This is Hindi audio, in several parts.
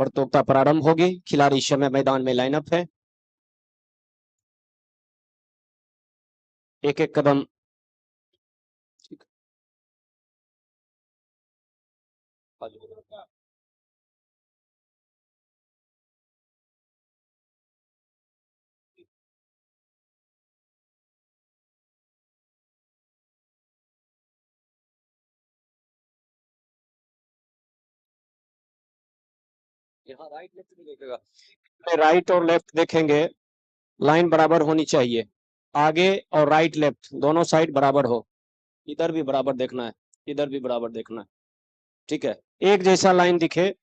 प्रतियोगिता प्रारंभ होगी। खिलाड़ी इस समय मैदान में लाइनअप है। एक एक कदम यहाँ राइट लेफ्ट भी देखेगा। राइट और लेफ्ट देखेंगे, लाइन बराबर होनी चाहिए। आगे और राइट लेफ्ट दोनों साइड बराबर हो। इधर भी बराबर देखना है, इधर भी बराबर देखना है। ठीक है, एक जैसा लाइन दिखे,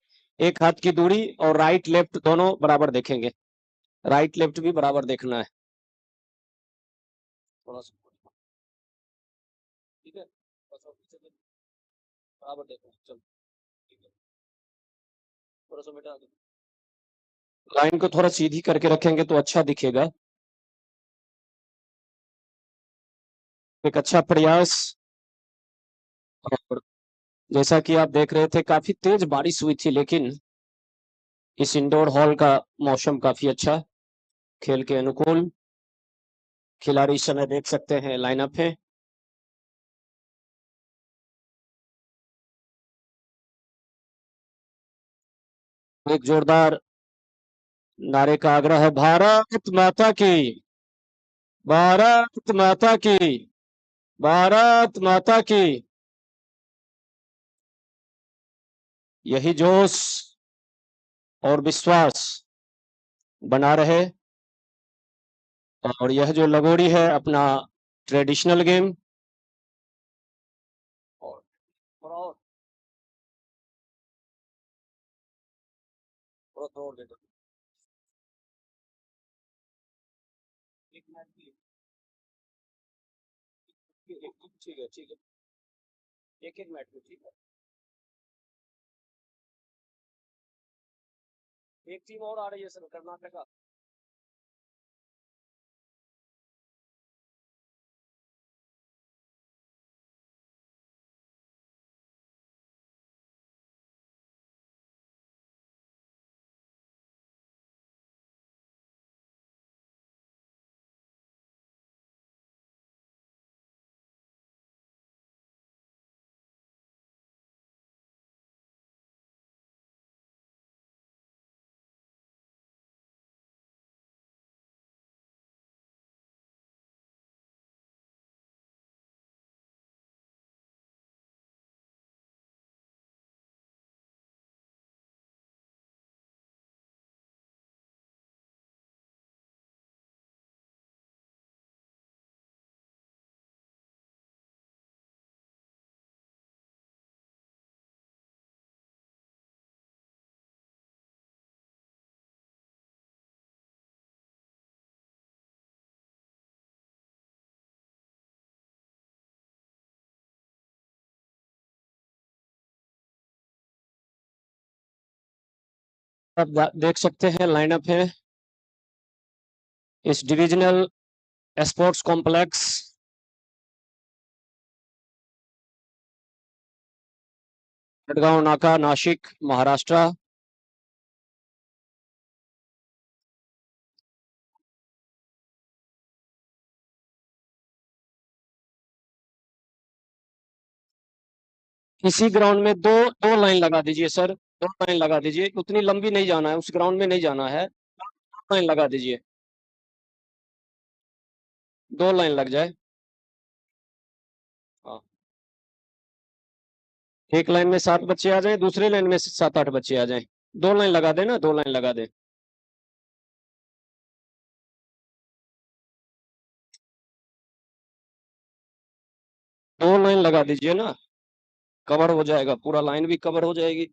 एक हाथ की दूरी, और राइट लेफ्ट दोनों बराबर देखेंगे। राइट लेफ्ट भी बराबर देखना है। थोड़ा सा ठीक है, बराबर देखना। चलो ठीक है, थोड़ा सा बेटा लाइन को थोड़ा सीधी करके रखेंगे तो अच्छा दिखेगा। एक अच्छा प्रयास। और जैसा कि आप देख रहे थे, काफी तेज बारिश हुई थी, लेकिन इस इंडोर हॉल का मौसम काफी अच्छा, खेल के अनुकूल। खिलाड़ी इस समय देख सकते हैं लाइनअप है। एक जोरदार नारे का आग्रह है, भारत माता की, भारत माता की, भारत माता की। यही जोश और विश्वास बना रहे। और यह जो लगोरी है अपना ट्रेडिशनल गेम। और थोड़ा दे दो। ठीक है ठीक है, एक एक मिनट में ठीक है। एक टीम और आ रही है सर, कर्नाटका। आप देख सकते हैं लाइनअप है इस डिविजनल स्पोर्ट्स कॉम्प्लेक्स खड़गांव नाका, नासिक, महाराष्ट्र। इसी ग्राउंड में दो दो लाइन लगा दीजिए सर, दो लाइन लगा दीजिए। उतनी लंबी नहीं जाना है, उस ग्राउंड में नहीं जाना है। दो लाइन लगा दीजिए, दो लाइन लग जाए। हाँ, एक लाइन में 7 बच्चे आ जाए, दूसरे लाइन में 7-8 बच्चे आ जाए। दो लाइन लगा दे ना, दो लाइन लगा दे। दो लाइन लगा दीजिए ना, कवर हो जाएगा, पूरा लाइन भी कवर हो जाएगी।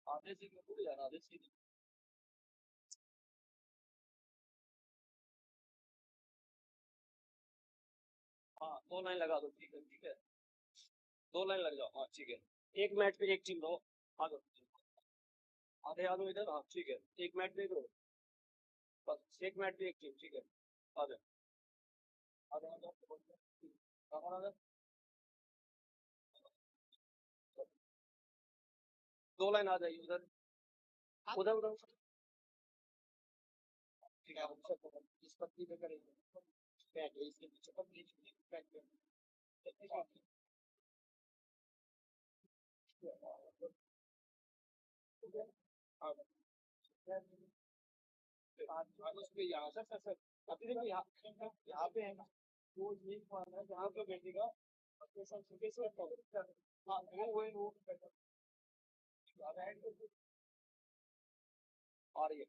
आधे से क्यों यार, आधे से। हाँ, दो लाइन लगा दो, ठीक है ठीक है। दो लाइन लग जाओ, हाँ ठीक है। एक मैच पे एक टीम रहो। आ जाओ, आधे आ जाओ इधर, हाँ ठीक है। एक मैच पे दो, बस एक मैच पे एक टीम, ठीक है। आ जाओ, आ जाओ, आ जाओ, आ जाओ। 2 लाइन आ जाइए उधर उधर उधर ठीक है इस पत्ती पे करेंगे बैठ इसके पीछे पत्ती बैठ उस पे यहाँ सर अभी देखो यहाँ पे है ना वो ये जहाँ पे बैठेगा हाँ वो और ये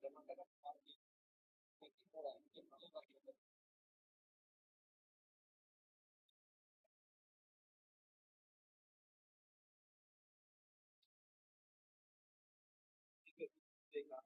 देखा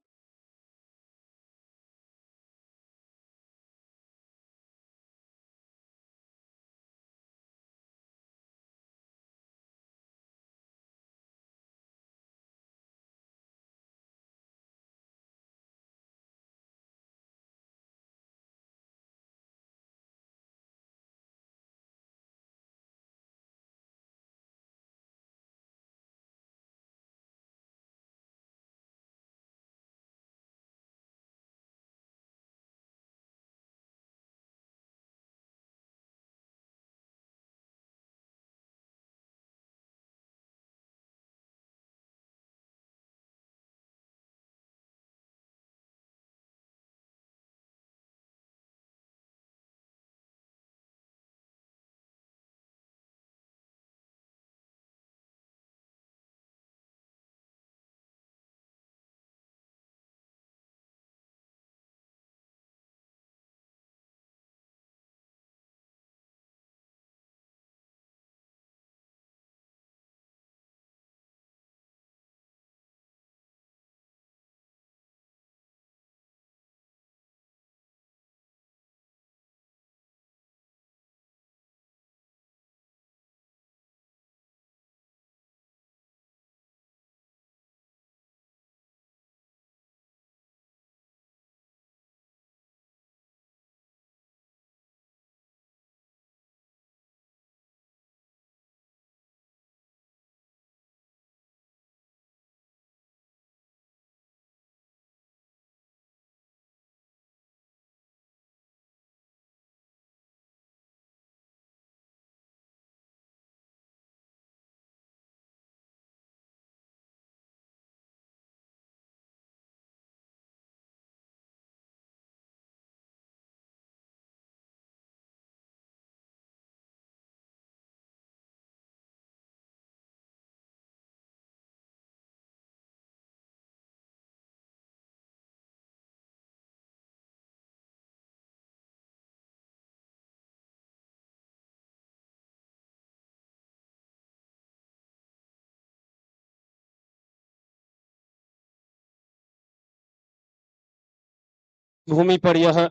भूमि पर यह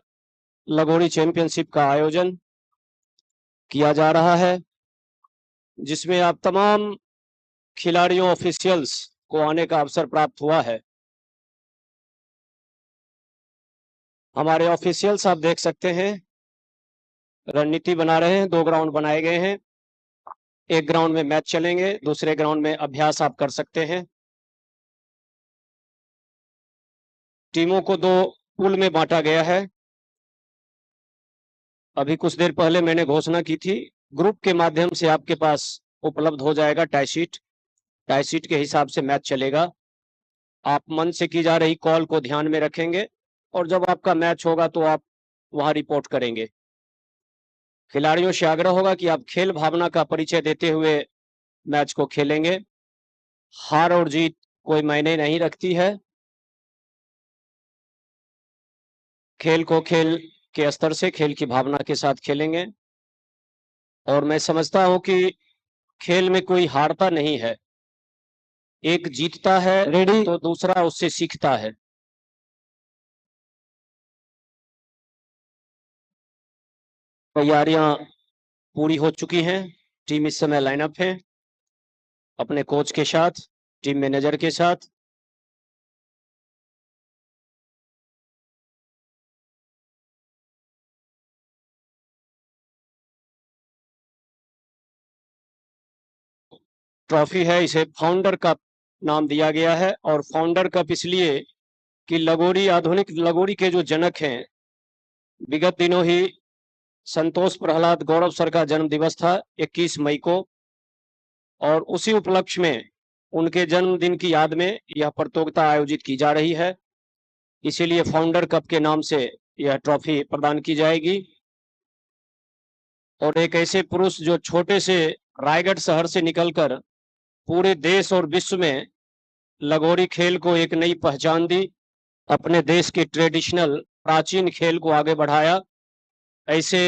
लगोरी चैंपियनशिप का आयोजन किया जा रहा है जिसमें आप तमाम खिलाड़ियों ऑफिशियल्स को आने का अवसर प्राप्त हुआ है। हमारे ऑफिशियल्स आप देख सकते हैं रणनीति बना रहे हैं। 2 ग्राउंड बनाए गए हैं। एक ग्राउंड में मैच चलेंगे, दूसरे ग्राउंड में अभ्यास आप कर सकते हैं। टीमों को 2 पूल में बांटा गया है। अभी कुछ देर पहले मैंने घोषणा की थी, ग्रुप के माध्यम से आपके पास उपलब्ध हो जाएगा टाई शीट के हिसाब से मैच चलेगा। आप मन से की जा रही कॉल को ध्यान में रखेंगे और जब आपका मैच होगा तो आप वहां रिपोर्ट करेंगे। खिलाड़ियों से आग्रह होगा कि आप खेल भावना का परिचय देते हुए मैच को खेलेंगे। हार और जीत कोई मायने नहीं रखती है। खेल को खेल के स्तर से, खेल की भावना के साथ खेलेंगे और मैं समझता हूं कि खेल में कोई हारता नहीं है। एक जीतता है रेडी तो दूसरा उससे सीखता है। तैयारियां पूरी हो चुकी हैं। टीम इस समय लाइनअप है अपने कोच के साथ, टीम मैनेजर के साथ। ट्रॉफी है, इसे फाउंडर कप नाम दिया गया है। और फाउंडर कप इसलिए कि लगोरी, आधुनिक लगोरी के जो जनक हैं, विगत दिनों ही संतोष प्रहलाद गौरव सर का जन्म दिवस था 21 मई को, और उसी उपलक्ष्य में उनके जन्मदिन की याद में यह प्रतियोगिता आयोजित की जा रही है। इसीलिए फाउंडर कप के नाम से यह ट्रॉफी प्रदान की जाएगी। और एक ऐसे पुरुष जो छोटे से रायगढ़ शहर से निकलकर पूरे देश और विश्व में लगोरी खेल को एक नई पहचान दी, अपने देश के ट्रेडिशनल प्राचीन खेल को आगे बढ़ाया, ऐसे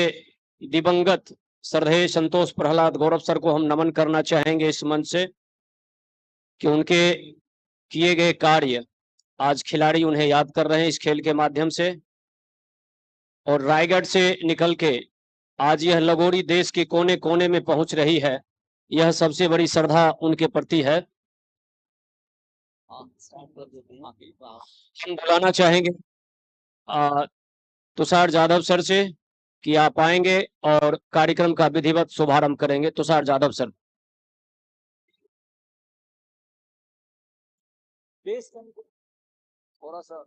दिवंगत श्रद्धेय संतोष प्रहलाद गौरव सर को हम नमन करना चाहेंगे इस मंच से कि उनके किए गए कार्य आज खिलाड़ी उन्हें याद कर रहे हैं इस खेल के माध्यम से। और रायगढ़ से निकल के आज यह लगोरी देश के कोने कोने में पहुंच रही है, यह सबसे बड़ी श्रद्धा उनके प्रति है। हम बुलाना चाहेंगे तुषार जाधव सर से कि आप आएंगे और कार्यक्रम का विधिवत शुभारंभ करेंगे। तुषार जाधव सर। थोड़ा सा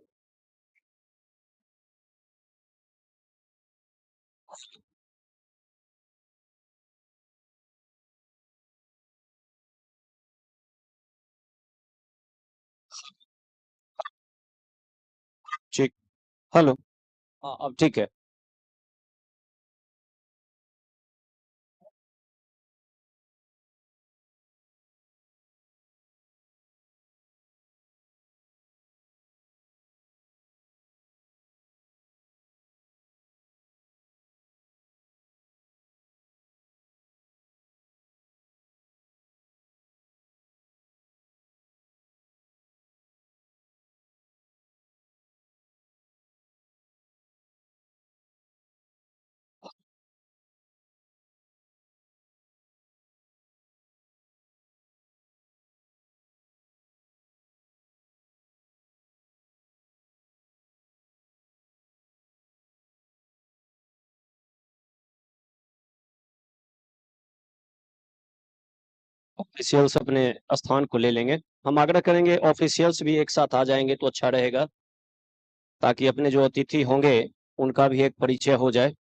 ठीक। हेलो। हाँ अब ठीक है। ऑफिशियल्स अपने स्थान को ले लेंगे। हम आग्रह करेंगे ऑफिशियल्स भी एक साथ आ जाएंगे तो अच्छा रहेगा, ताकि अपने जो अतिथि होंगे उनका भी एक परिचय हो जाए।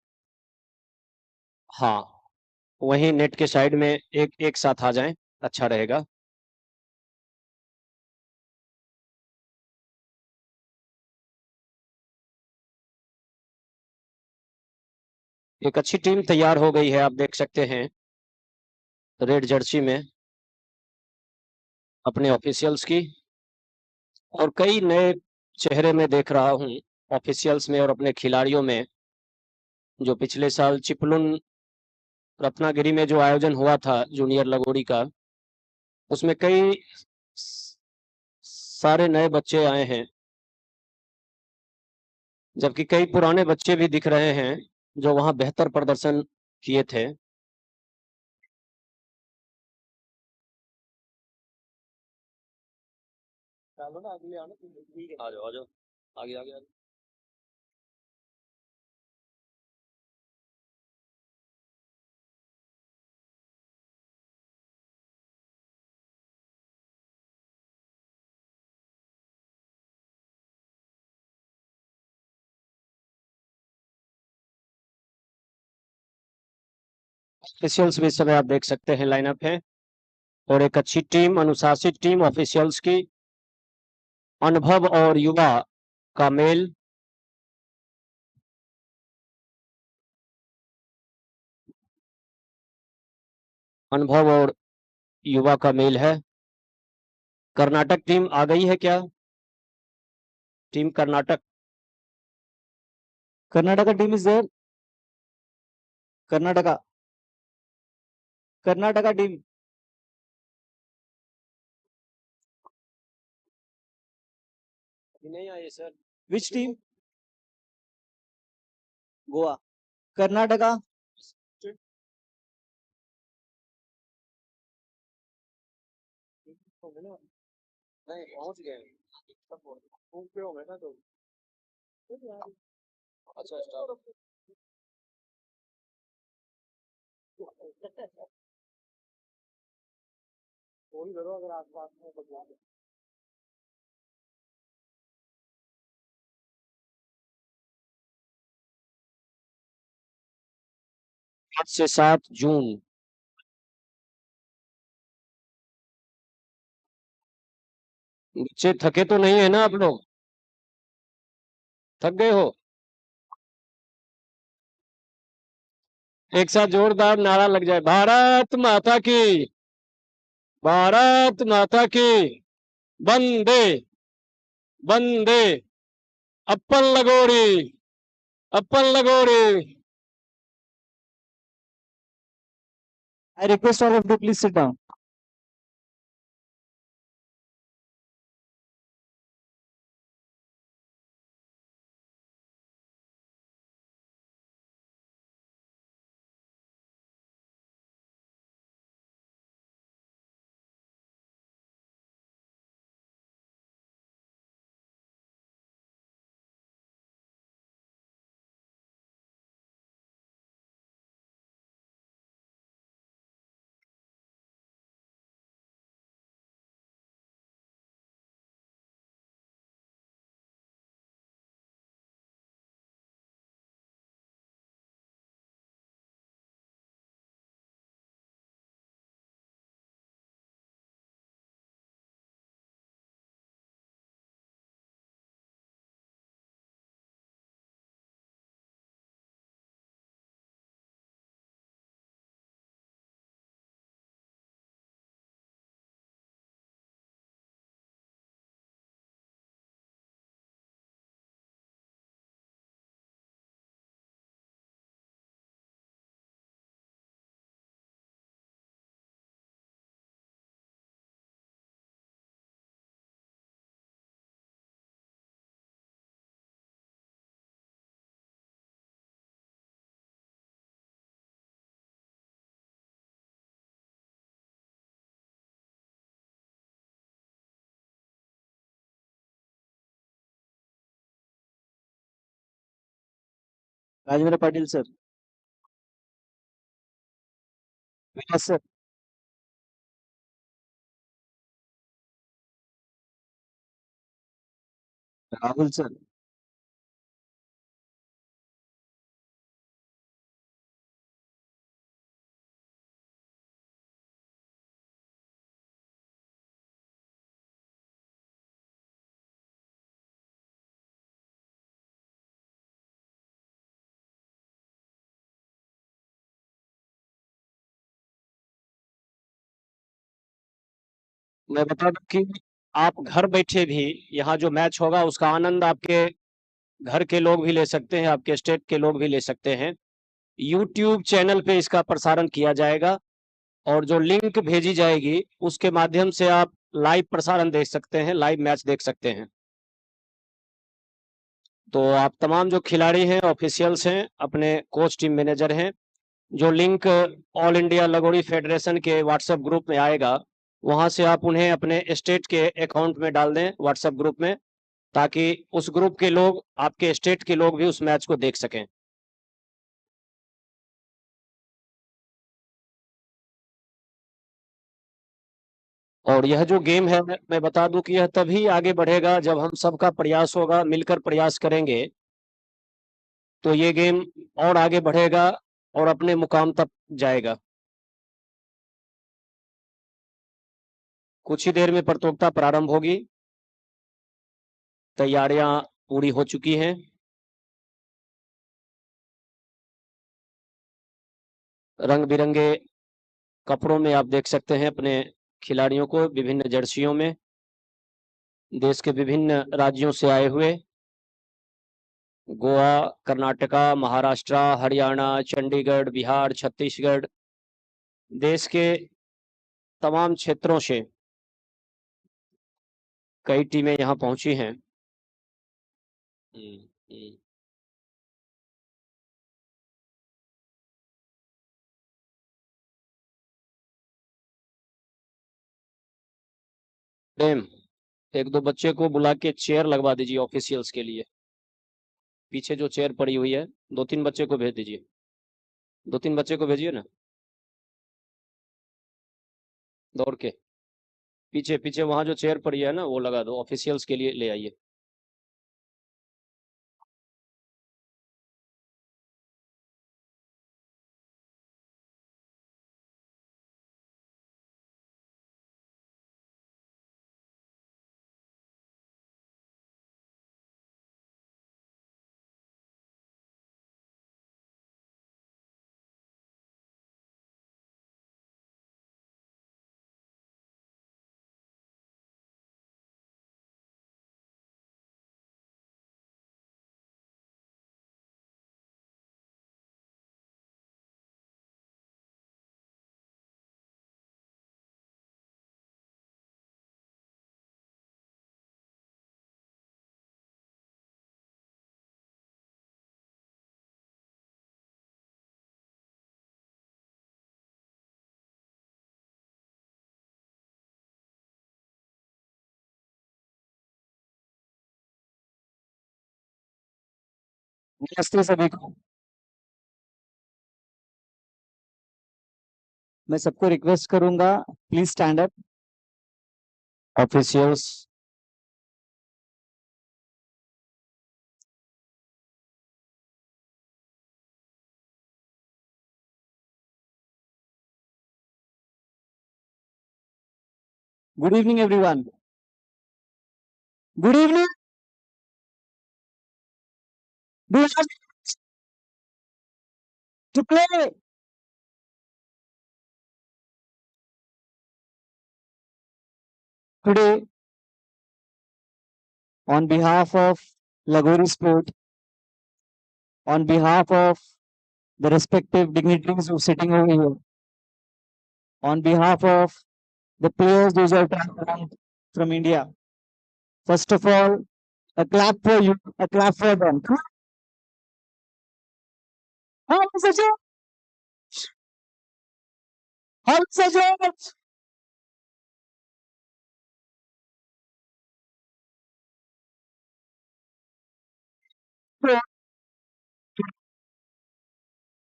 हाँ, वहीं नेट के साइड में एक एक साथ आ जाएं, अच्छा रहेगा। एक अच्छी टीम तैयार हो गई है, आप देख सकते हैं रेड जर्सी में अपने ऑफिशियल्स की। और कई नए चेहरे मैं देख रहा हूँ ऑफिशियल्स में और अपने खिलाड़ियों में। जो पिछले साल चिपलुन रत्नागिरी में जो आयोजन हुआ था जूनियर लगोरी का, उसमें कई सारे नए बच्चे आए हैं, जबकि कई पुराने बच्चे भी दिख रहे हैं जो वहां बेहतर प्रदर्शन किए थे। चलो ना अगले आना, आ जाओ आ जाओ, आगे आगे आगे। ऑफिशियल्स भी इस समय आप देख सकते हैं लाइनअप है, और एक अच्छी टीम, अनुशासित टीम ऑफिशियल्स की, अनुभव और युवा का मेल। अनुभव और युवा का मेल है। कर्नाटक टीम आ गई है क्या? Team Karnataka. Karnataka team is there. Karnataka. Karnataka team. नहीं आए sir. Which team? Goa. Karnataka. नहीं पहुंच गए, फोन पे होंगे ना तो। अच्छा स्टाफ। फोन करो अगर आसपास में तो। 5 से 7 जून। बच्चे थके तो नहीं है ना आप लोग? थक गए हो? एक साथ जोरदार नारा लग जाए, भारत माता की, भारत माता की, वंदे, वंदे, अप्पन लगोरी, अप्पन लगोरी। I request all of you please sit down. Rajendra Patil sir. Vikas sir. Rahul sir. मैं बता दूं कि आप घर बैठे भी यहाँ जो मैच होगा उसका आनंद आपके घर के लोग भी ले सकते हैं, आपके स्टेट के लोग भी ले सकते हैं। यूट्यूब चैनल पे इसका प्रसारण किया जाएगा और जो लिंक भेजी जाएगी उसके माध्यम से आप लाइव प्रसारण देख सकते हैं, लाइव मैच देख सकते हैं। तो आप तमाम जो खिलाड़ी हैं, ऑफिशियल्स हैं, अपने कोच, टीम मैनेजर हैं, जो लिंक ऑल इंडिया लगोरी फेडरेशन के व्हाट्सएप ग्रुप में आएगा, वहां से आप उन्हें अपने स्टेट के अकाउंट में डाल दें, व्हाट्सएप ग्रुप में, ताकि उस ग्रुप के लोग, आपके स्टेट के लोग भी उस मैच को देख सकें। और यह जो गेम है, मैं बता दूं कि यह तभी आगे बढ़ेगा जब हम सबका प्रयास होगा, मिलकर प्रयास करेंगे, तो ये गेम और आगे बढ़ेगा और अपने मुकाम तक जाएगा। कुछ ही देर में प्रतियोगिता प्रारंभ होगी। तैयारियां पूरी हो चुकी हैं। रंग बिरंगे कपड़ों में आप देख सकते हैं अपने खिलाड़ियों को, विभिन्न जर्सियों में, देश के विभिन्न राज्यों से आए हुए। गोवा, कर्नाटका, महाराष्ट्र, हरियाणा, चंडीगढ़, बिहार, छत्तीसगढ़, देश के तमाम क्षेत्रों से कई टीमें यहाँ पहुंची हैं। हम्म, हम्म। प्रेम, एक दो बच्चे को बुला के चेयर लगवा दीजिए ऑफिशियल्स के लिए। पीछे जो चेयर पड़ी हुई है, 2-3 बच्चे को भेज दीजिए। 2-3 बच्चे को भेजिए ना, दौड़ के। पीछे पीछे वहां जो चेयर पड़ी है ना, वो लगा दो, ऑफिशियल्स के लिए ले आइए। नमस्ते सभी को। मैं सबको रिक्वेस्ट करूंगा, please stand up. Officials, good evening everyone. Good evening. Do you have to play? Today, on behalf of Lagori Sport, on behalf of the respective dignitaries who are sitting over here, on behalf of the players those who have traveled around from India, first of all, a clap for you, a clap for them. How is it? How is it?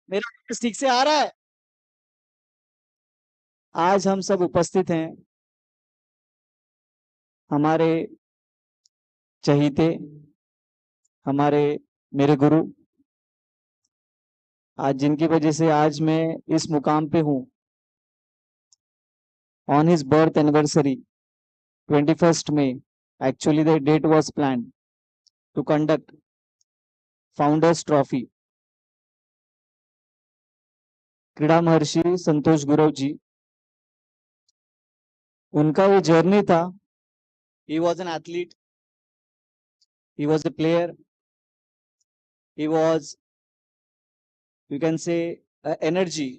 मेरा आवाज ठीक से आ रहा है? आज हम सब उपस्थित हैं हमारे चहीते, हमारे मेरे गुरु, आज जिनकी वजह से आज मैं इस मुकाम पे हूं। On his birth anniversary, 21st May, actually the date was planned to conduct Founders Trophy. क्रीड़ा महर्षि संतोष गुरव जी, उनका वो जर्नी था। He was an athlete, he was a player, he was, you can say, energy.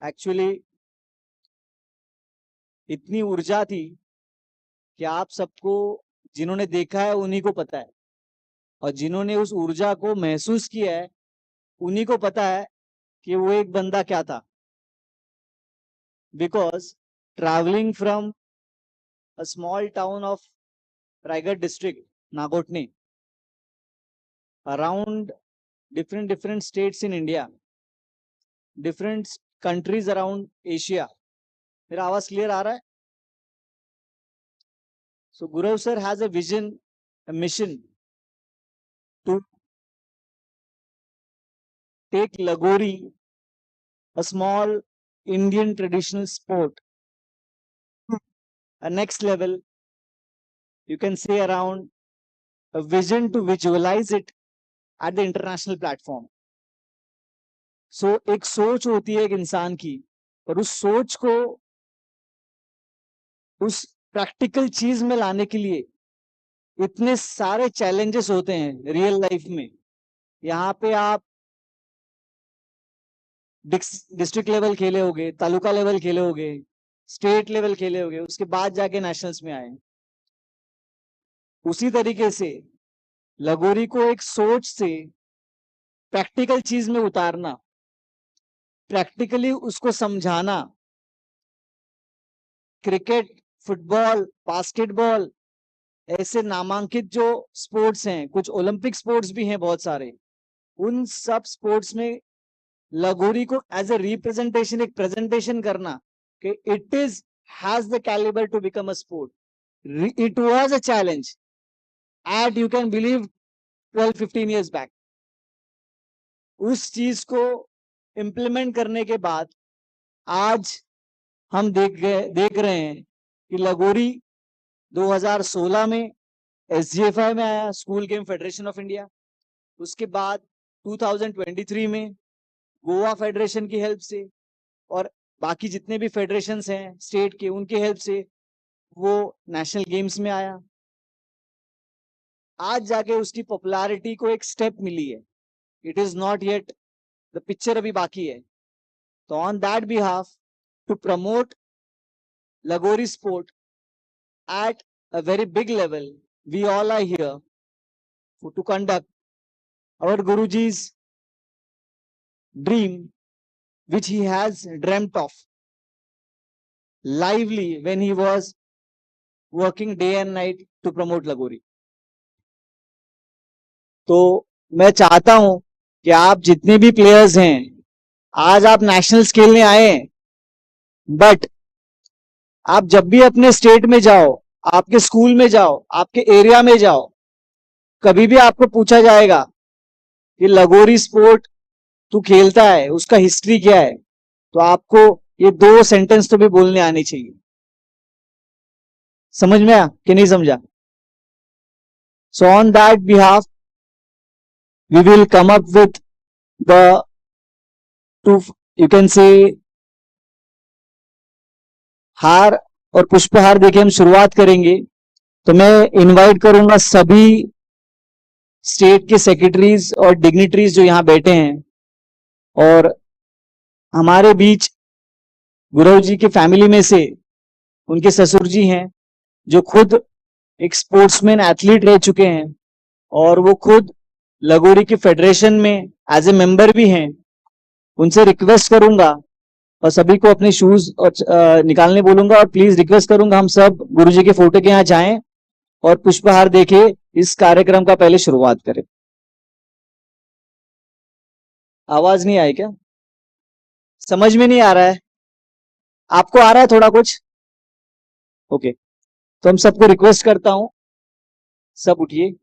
Actually, इतनी ऊर्जा थी कि आप सबको, जिन्होंने देखा है उन्हीं को पता है, और जिन्होंने उस ऊर्जा को महसूस किया है उन्हीं को पता है कि वो एक बंदा क्या था। Because traveling from a small town of Raigad district, Nagotni, around different states in India, different countries around Asia. मेरा आवाज क्लियर आ रहा है? So Gurav sir has a vision, a mission to take Lagori, a small Indian traditional sport, a next level, you can say around a vision to visualize it at the international platform. So एक सोच होती है एक इंसान की, और उस सोच को उस प्रैक्टिकल चीज में लाने के लिए इतने सारे चैलेंजेस होते हैं रियल लाइफ में। यहाँ पे आप डिस्ट्रिक्ट लेवल खेले होगे, तालुका लेवल खेले होगे, स्टेट लेवल खेले होगे, उसके बाद जाके नेशनल्स में आए। उसी तरीके से लगोरी को एक सोच से प्रैक्टिकल चीज में उतारना, प्रैक्टिकली उसको समझाना। क्रिकेट, फुटबॉल, बास्केटबॉल, ऐसे नामांकित जो स्पोर्ट्स हैं, कुछ ओलंपिक स्पोर्ट्स भी हैं बहुत सारे, उन सब स्पोर्ट्स में लगोरी को एज ए रिप्रेजेंटेशन, एक प्रेजेंटेशन करना कि it is has the calibre to become a sport. It was a challenge at, you can believe, 12-15 years back. उस चीज को इम्प्लीमेंट करने के बाद आज हम देख रहे हैं कि लगोरी 2016 में SGFI में आया, school game federation of India. उसके बाद 2023 में गोवा फेडरेशन की हेल्प से और बाकी जितने भी फेडरेशन हैं स्टेट के, उनकी हेल्प से वो नेशनल गेम्स में आया। आज जाके उसकी पॉपुलैरिटी को एक स्टेप मिली है। It is not yet, the picture अभी बाकी है। तो on that behalf, to promote lagori sport at a very big level, we all are here to conduct our Guruji's dream, which he has dreamt of lively when he was working day and night to promote Lagori. तो मैं चाहता हूं कि आप जितने भी प्लेयर्स हैं, आज आप नेशनल्स खेलने आए हैं, बट आप जब भी अपने स्टेट में जाओ, आपके स्कूल में जाओ, आपके एरिया में जाओ, कभी भी आपको पूछा जाएगा कि लगोरी स्पोर्ट तू खेलता है, उसका हिस्ट्री क्या है, तो आपको ये 2 सेंटेंस तो भी बोलने आनी चाहिए। समझ में आया कि नहीं समझा? So on that behalf we will come up with the two, you can say, हार और पुष्पहार देके हम शुरुआत करेंगे। तो मैं इनवाइट करूंगा सभी स्टेट के सेक्रेटरीज और डिग्निटरीज जो यहां बैठे हैं, और हमारे बीच गुरु जी के फैमिली में से उनके ससुर जी हैं जो खुद एक स्पोर्ट्समैन एथलीट रह चुके हैं, और वो खुद लगोरी के फेडरेशन में एज ए मेंबर भी हैं। उनसे रिक्वेस्ट करूंगा और सभी को अपने शूज और निकालने बोलूंगा, और प्लीज रिक्वेस्ट करूंगा हम सब गुरुजी के फोटो के यहाँ जाएं और पुष्पहार देके इस कार्यक्रम का पहले शुरुआत करें। आवाज नहीं आई क्या? समझ में नहीं आ रहा है? आपको आ रहा है थोड़ा कुछ? ओके, तो हम सबको रिक्वेस्ट करता हूं, सब उठिए।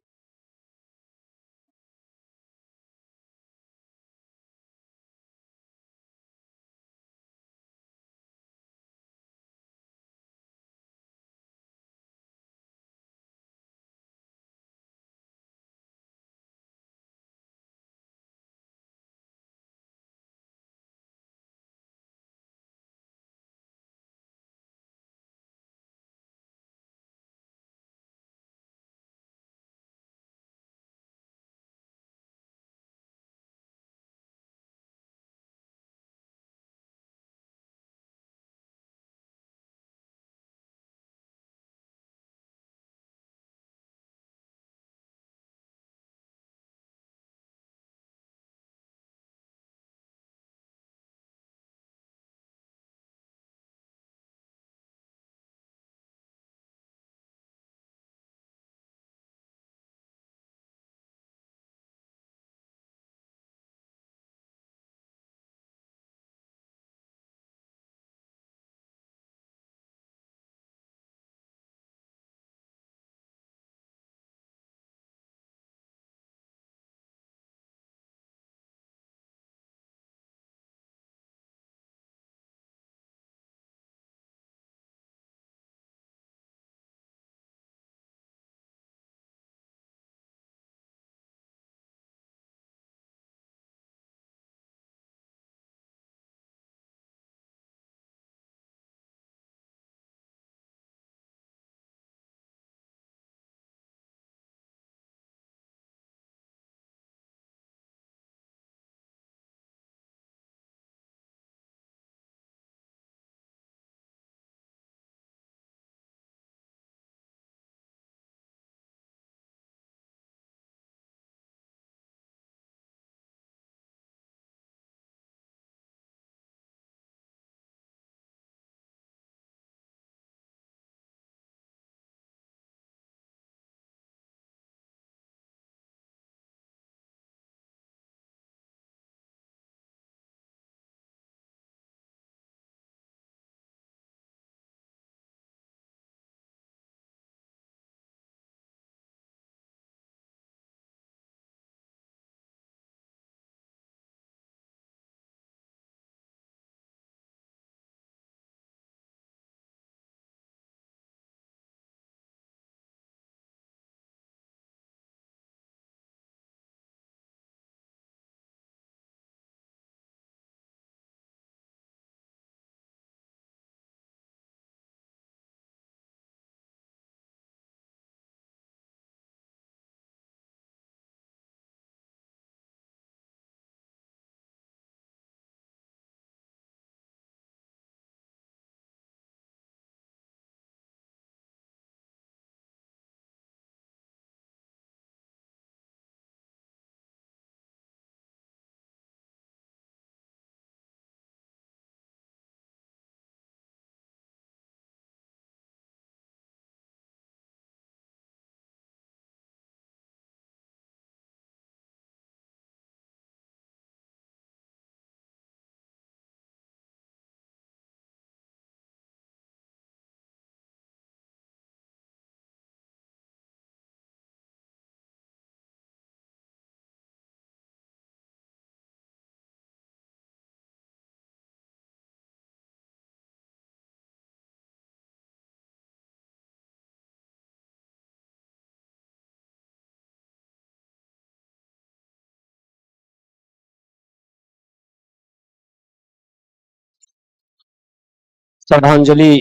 श्रद्धांजलि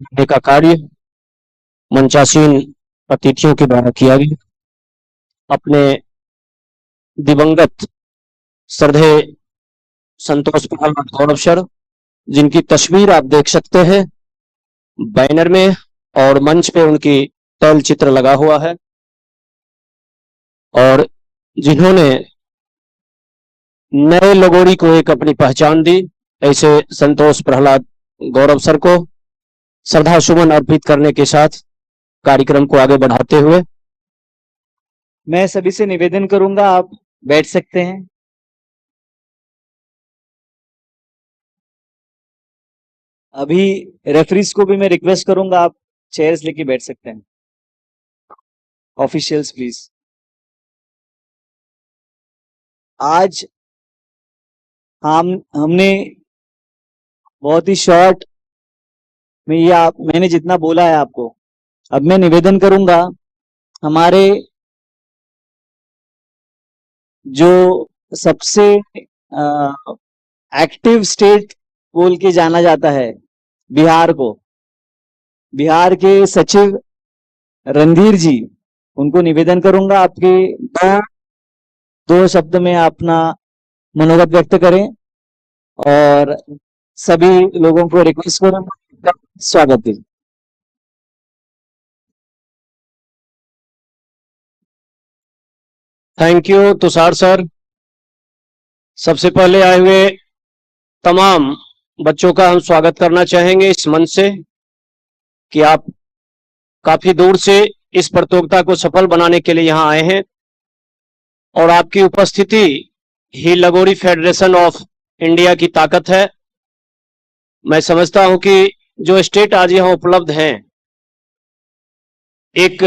देने का कार्य मंचासीन अतिथियों के द्वारा किया गया। अपने दिवंगत श्रद्धेय संतोष प्रहलाद गौरव सर, जिनकी तस्वीर आप देख सकते हैं बैनर में, और मंच पे उनकी तैल चित्र लगा हुआ है, और जिन्होंने नए लगोरी को एक अपनी पहचान दी, ऐसे संतोष प्रहलाद गौरव सर को श्रद्धा सुमन अर्पित करने के साथ कार्यक्रम को आगे बढ़ाते हुए मैं सभी से निवेदन करूंगा, आप बैठ सकते हैं। अभी रेफरीज को भी मैं रिक्वेस्ट करूंगा, आप चेयर्स लेके बैठ सकते हैं। Officials please. आज हमने बहुत ही शॉर्ट में मैंने जितना बोला है आपको, अब मैं निवेदन करूंगा हमारे जो सबसे एक्टिव स्टेट बोल के जाना जाता है बिहार को, बिहार के सचिव रणधीर जी, उनको निवेदन करूंगा आपके दो शब्द में अपना मनोगत व्यक्त करें, और सभी लोगों को रिक्वेस्ट करूंगा स्वागत दें। Thank you Tushar sir. सबसे पहले आए हुए तमाम बच्चों का हम स्वागत करना चाहेंगे इस मंच से कि आप काफी दूर से इस प्रतियोगिता को सफल बनाने के लिए यहां आए हैं, और आपकी उपस्थिति ही लगोरी फेडरेशन ऑफ इंडिया की ताकत है। मैं समझता हूं कि जो स्टेट आज यहां उपलब्ध हैं, एक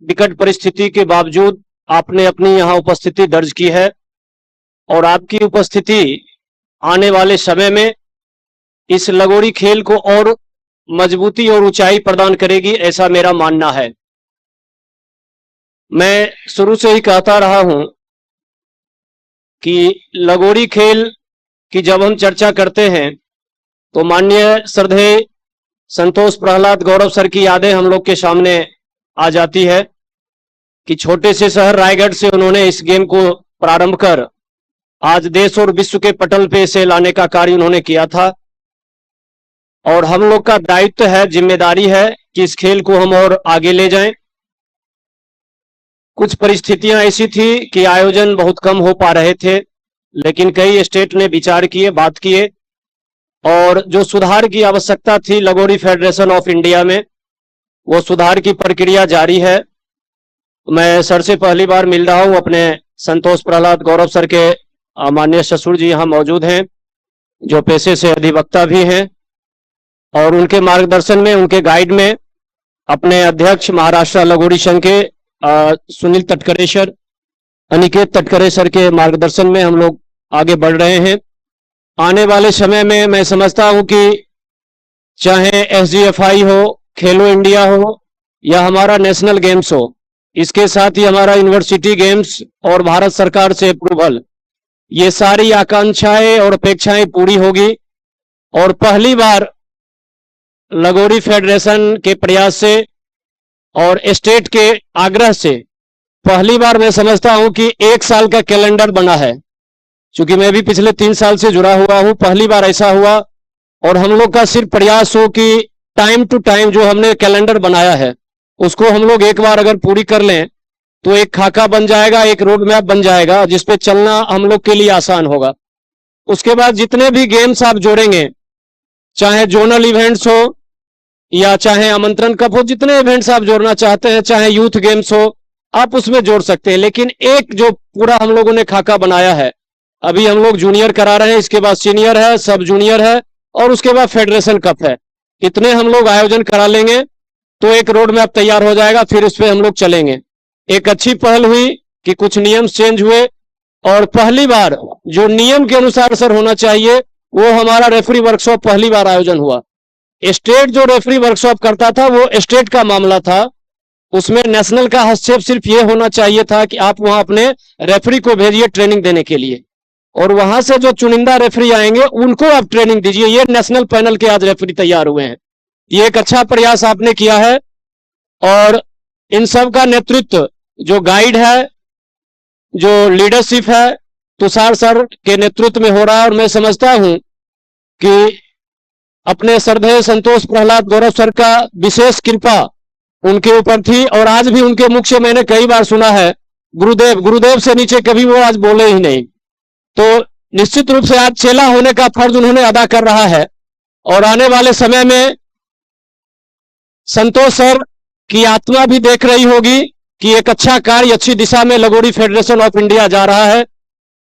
विकट परिस्थिति के बावजूद आपने अपनी यहां उपस्थिति दर्ज की है, और आपकी उपस्थिति आने वाले समय में इस लगोरी खेल को और मजबूती और ऊंचाई प्रदान करेगी, ऐसा मेरा मानना है। मैं शुरू से ही कहता रहा हूं कि लगोरी खेल की जब हम चर्चा करते हैं तो माननीय श्रद्धेय संतोष प्रहलाद गौरव सर की यादें हम लोग के सामने आ जाती है कि छोटे से शहर रायगढ़ से उन्होंने इस गेम को प्रारंभ कर आज देश और विश्व के पटल पे इसे लाने का कार्य उन्होंने किया था, और हम लोग का दायित्व है, जिम्मेदारी है कि इस खेल को हम और आगे ले जाएं। कुछ परिस्थितियां ऐसी थी कि आयोजन बहुत कम हो पा रहे थे, लेकिन कई स्टेट ने विचार किए, बात किए, और जो सुधार की आवश्यकता थी लगोरी फेडरेशन ऑफ इंडिया में, वो सुधार की प्रक्रिया जारी है। मैं सर से पहली बार मिल रहा हूं, अपने संतोष प्रहलाद गौरव सर के माननीय ससुर जी यहां मौजूद हैं, जो पेशे से अधिवक्ता भी हैं, और उनके मार्गदर्शन में, उनके गाइड में अपने अध्यक्ष महाराष्ट्र लगोरी संघ के सुनील तटकरे सर, अनिकेत तटकरे सर के मार्गदर्शन में हम लोग आगे बढ़ रहे हैं। आने वाले समय में मैं समझता हूं कि चाहे SGFI हो, खेलो इंडिया हो, या हमारा नेशनल गेम्स हो, इसके साथ ही हमारा यूनिवर्सिटी गेम्स और भारत सरकार से अप्रूवल, ये सारी आकांक्षाएं और अपेक्षाएं पूरी होगी, और पहली बार लगोरी फेडरेशन के प्रयास से और स्टेट के आग्रह से पहली बार मैं समझता हूं कि 1 साल का कैलेंडर बना है। क्योंकि मैं भी पिछले 3 साल से जुड़ा हुआ हूं, पहली बार ऐसा हुआ, और हम लोग का सिर्फ प्रयास हो कि टाइम टू टाइम जो हमने कैलेंडर बनाया है उसको हम लोग एक बार अगर पूरी कर लें तो एक खाका बन जाएगा, एक रोड मैप बन जाएगा, जिसपे चलना हम लोग के लिए आसान होगा। उसके बाद जितने भी गेम्स आप जोड़ेंगे, चाहे जोनल इवेंट्स हो या चाहे आमंत्रण कप हो, जितने इवेंट्स आप जोड़ना चाहते हैं, चाहे यूथ गेम्स हो, आप उसमें जोड़ सकते हैं। लेकिन एक जो पूरा हम लोगों ने खाका बनाया है, अभी हम लोग जूनियर करा रहे हैं, इसके बाद सीनियर है, सब जूनियर है, और उसके बाद फेडरेशन कप है। इतने हम लोग आयोजन करा लेंगे तो एक रोड मैप तैयार हो जाएगा, फिर उस पर हम लोग चलेंगे। एक अच्छी पहल हुई कि कुछ नियम चेंज हुए, और पहली बार जो नियम के अनुसार सर होना चाहिए वो हमारा रेफरी वर्कशॉप पहली बार आयोजन हुआ। स्टेट जो रेफरी वर्कशॉप करता था वो स्टेट का मामला था, उसमें नेशनल का हस्तक्षेप सिर्फ ये होना चाहिए था कि आप वहां अपने रेफरी को भेजिए ट्रेनिंग देने के लिए। और वहां से जो चुनिंदा रेफरी आएंगे उनको आप ट्रेनिंग दीजिए। ये नेशनल पैनल के आज रेफरी तैयार हुए हैं। ये एक अच्छा प्रयास आपने किया है और इन सब का नेतृत्व जो गाइड है, जो लीडरशिप है, तुषार सर के नेतृत्व में हो रहा है। और मैं समझता हूं कि अपने श्रद्धेय संतोष प्रहलाद गौरव सर का विशेष कृपा उनके ऊपर थी और आज भी उनके मुख से मैंने कई बार सुना है गुरुदेव, गुरुदेव से नीचे कभी वो आज बोले ही नहीं। तो निश्चित रूप से आज चेला होने का फर्ज उन्होंने अदा कर रहा है और आने वाले समय में संतोष सर की आत्मा भी देख रही होगी कि एक अच्छा कार्य, अच्छी दिशा में लगोरी फेडरेशन ऑफ इंडिया जा रहा है।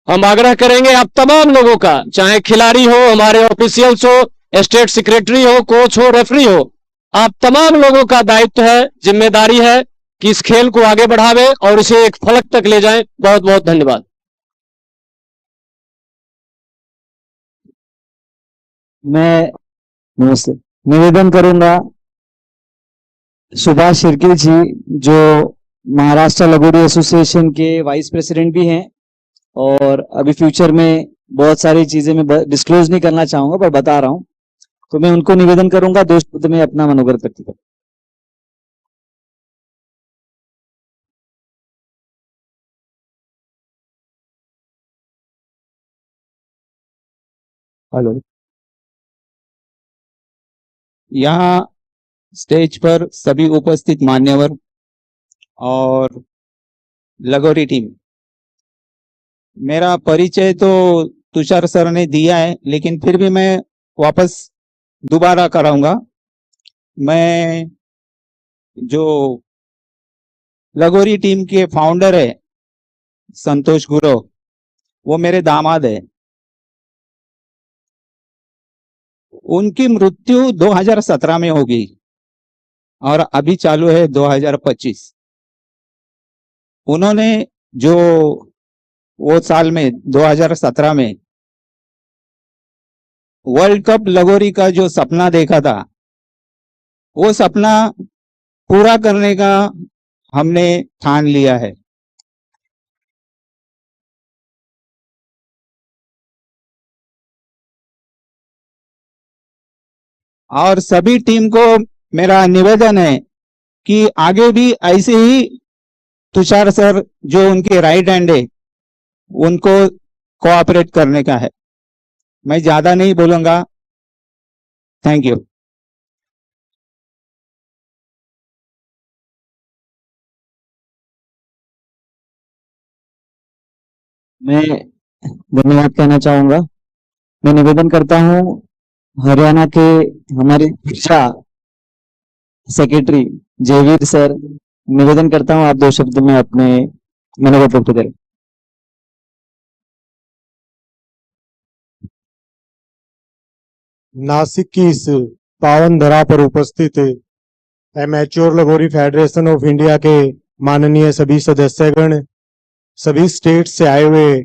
हम आग्रह करेंगे आप तमाम लोगों का, चाहे खिलाड़ी हो, हमारे ऑफिशियल्स हो, स्टेट सेक्रेटरी हो, कोच हो, रेफरी हो, आप तमाम लोगों का दायित्व है, जिम्मेदारी है कि इस खेल को आगे बढ़ावे और इसे एक फलक तक ले जाएं। बहुत बहुत धन्यवाद। मैं नमस्ते निवेदन करूंगा सुभाष शिरके जी, जो महाराष्ट्र लगोरी एसोसिएशन के वाइस प्रेसिडेंट भी हैं और अभी फ्यूचर में बहुत सारी चीजें मैं डिस्क्लोज नहीं करना चाहूंगा पर बता रहा हूं, तो मैं उनको निवेदन करूंगा 2 शब्द में अपना मनोगत व्यक्त करूं। हेलो, यहाँ स्टेज पर सभी उपस्थित मान्यवर और लगोरी टीम, मेरा परिचय तो तुषार सर ने दिया है लेकिन फिर भी मैं वापस दोबारा कराऊंगा। मैं जो लगोरी टीम के फाउंडर है संतोष गुरव, वो मेरे दामाद है। उनकी मृत्यु 2017 में होगी और अभी चालू है 2025। उन्होंने जो वो साल में 2017 में वर्ल्ड कप लगोरी का जो सपना देखा था, वो सपना पूरा करने का हमने ठान लिया है। और सभी टीम को मेरा निवेदन है कि आगे भी ऐसे ही तुषार सर जो उनके राइट हैंड है उनको कोऑपरेट करने का है। मैं ज्यादा नहीं बोलूंगा। Thank you. मैं धन्यवाद कहना चाहूंगा। मैं निवेदन करता हूं हरियाणा के हमारे ऊर्जा सेक्रेटरी जयवीर सर, निवेदन करता हूं आप 2 शब्द में अपने मनोगत व्यक्त करें। नासिक की इस पावन धरा पर उपस्थित एमेच्योर लगोरी फेडरेशन ऑफ इंडिया के माननीय सभी सदस्यगण, सभी स्टेट से आए हुए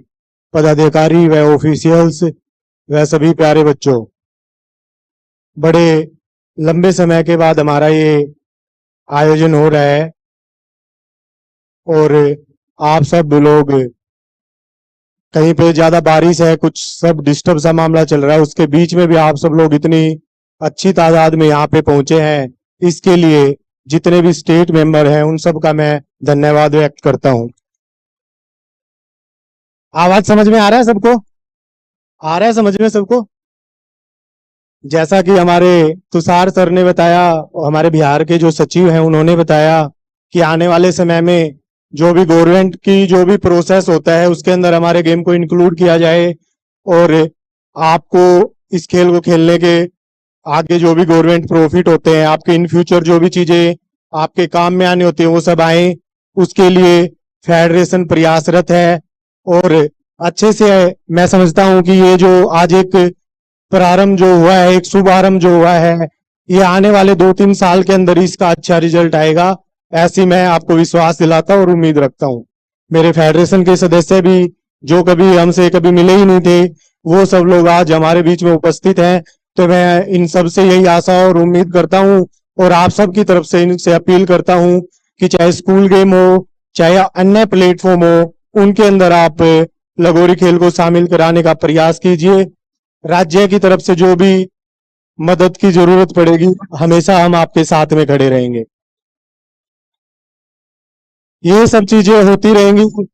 पदाधिकारी व ऑफिशियल्स व सभी प्यारे बच्चों, बड़े लंबे समय के बाद हमारा ये आयोजन हो रहा है और आप सब लोग, कहीं पे ज्यादा बारिश है, कुछ सब डिस्टर्ब सा मामला चल रहा है, उसके बीच में भी आप सब लोग इतनी अच्छी तादाद में यहाँ पे पहुंचे हैं, इसके लिए जितने भी स्टेट मेंबर हैं उन सब का मैं धन्यवाद व्यक्त करता हूं। आवाज समझ में आ रहा है सबको? आ रहा है समझ में सबको? जैसा कि हमारे तुषार सर ने बताया, हमारे बिहार के जो सचिव हैं उन्होंने बताया कि आने वाले समय में जो भी गवर्नमेंट की जो भी प्रोसेस होता है उसके अंदर हमारे गेम को इंक्लूड किया जाए और आपको इस खेल को खेलने के आगे जो भी गवर्नमेंट प्रॉफिट होते हैं, आपके इन फ्यूचर जो भी चीजें आपके काम में आने होती है वो सब आए, उसके लिए फेडरेशन प्रयासरत है। और अच्छे से मैं समझता हूं कि ये जो आज एक प्रारंभ जो हुआ है, एक शुभारंभ जो हुआ है, ये आने वाले 2-3 साल के अंदर इसका अच्छा रिजल्ट आएगा, ऐसी मैं आपको विश्वास दिलाता और उम्मीद रखता हूं। मेरे फेडरेशन के सदस्य भी जो कभी हमसे कभी मिले ही नहीं थे, वो सब लोग आज हमारे बीच में उपस्थित हैं, तो मैं इन सब से यही आशा और उम्मीद करता हूं और आप सब की तरफ से इनसे अपील करता हूं कि चाहे स्कूल गेम हो, चाहे अन्य प्लेटफॉर्म हो, उनके अंदर आप लगोरी खेल को शामिल कराने का प्रयास कीजिए। राज्य की तरफ से जो भी मदद की जरूरत पड़ेगी हमेशा हम आपके साथ में खड़े रहेंगे। ये सब चीजें होती रहेंगी।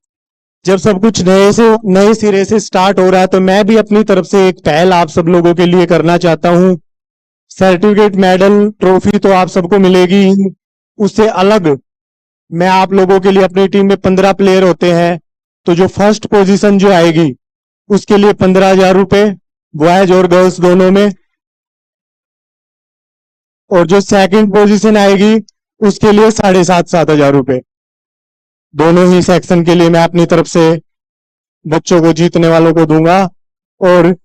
जब सब कुछ नए सिरे से स्टार्ट हो रहा है तो मैं भी अपनी तरफ से एक पहल आप सब लोगों के लिए करना चाहता हूं। सर्टिफिकेट, मेडल, ट्रॉफी तो आप सबको मिलेगी ही। उससे अलग मैं आप लोगों के लिए, अपनी टीम में 15 प्लेयर होते हैं, तो जो फर्स्ट पोजीशन जो आएगी उसके लिए 15,000 रुपए, बॉयज और गर्ल्स दोनों में, और जो सेकंड पोजीशन आएगी उसके लिए 7,500 रुपए। दोनों ही सेक्शन के लिए मैं अपनी तरफ से बच्चों को, जीतने वालों को दूंगा। और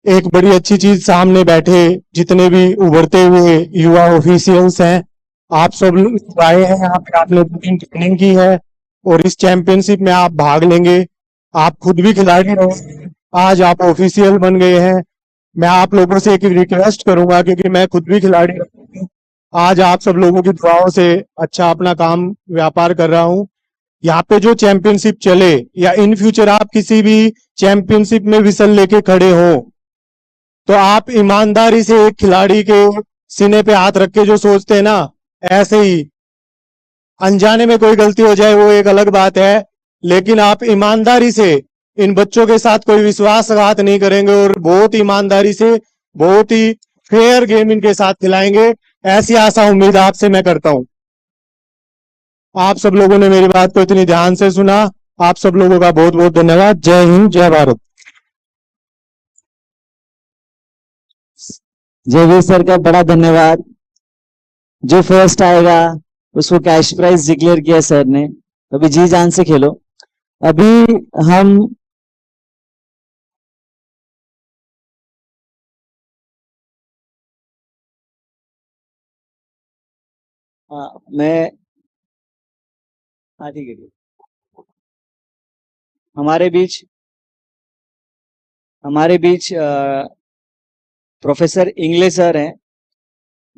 एक बड़ी अच्छी चीज, सामने बैठे जितने भी उभरते हुए युवा ऑफिशियल्स हैं, आप सब लोग आए हैं यहाँ पे, आपने ट्रेनिंग की है और इस चैंपियनशिप में आप भाग लेंगे। आप खुद भी खिलाड़ी रहे, आज आप ऑफिशियल बन गए हैं। मैं आप लोगों से एक रिक्वेस्ट करूंगा, क्योंकि मैं खुद भी खिलाड़ी रहा हूं, आज आप सब लोगों की दुआओं से अच्छा अपना काम व्यापार कर रहा हूं। यहाँ पे जो चैंपियनशिप चले या इन फ्यूचर आप किसी भी चैंपियनशिप में विसल लेके खड़े हो, तो आप ईमानदारी से एक खिलाड़ी के सीने पे हाथ रख के जो सोचते हैं ना, ऐसे ही अनजाने में कोई गलती हो जाए वो एक अलग बात है, लेकिन आप ईमानदारी से इन बच्चों के साथ कोई विश्वासघात नहीं करेंगे और बहुत ईमानदारी से, बहुत ही फेयर गेम इनके साथ खिलाएंगे, ऐसी आशा उम्मीद आपसे मैं करता हूं। आप सब लोगों ने मेरी बात को इतनी ध्यान से सुना, आप सब लोगों का बहुत बहुत धन्यवाद। जय हिंद, जय भारत। जयवीर सर का बड़ा धन्यवाद। जो फर्स्ट आएगा उसको कैश प्राइज डिक्लेयर किया सर ने, अभी जी जान से खेलो। अभी हम मैं ठीक है। हमारे बीच प्रोफेसर इंगले सर हैं,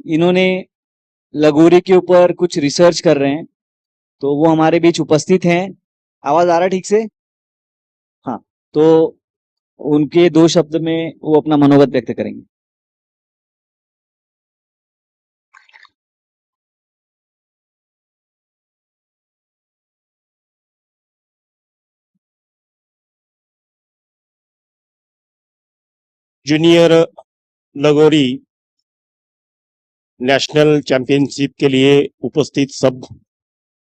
इन्होंने लगोरी के ऊपर कुछ रिसर्च कर रहे हैं, तो वो हमारे बीच उपस्थित हैं। आवाज आ रहा है ठीक से? हाँ, तो उनके 2 शब्द में वो अपना मनोगत व्यक्त करेंगे। जूनियर लगोरी नेशनल चैंपियनशिप के लिए उपस्थित सब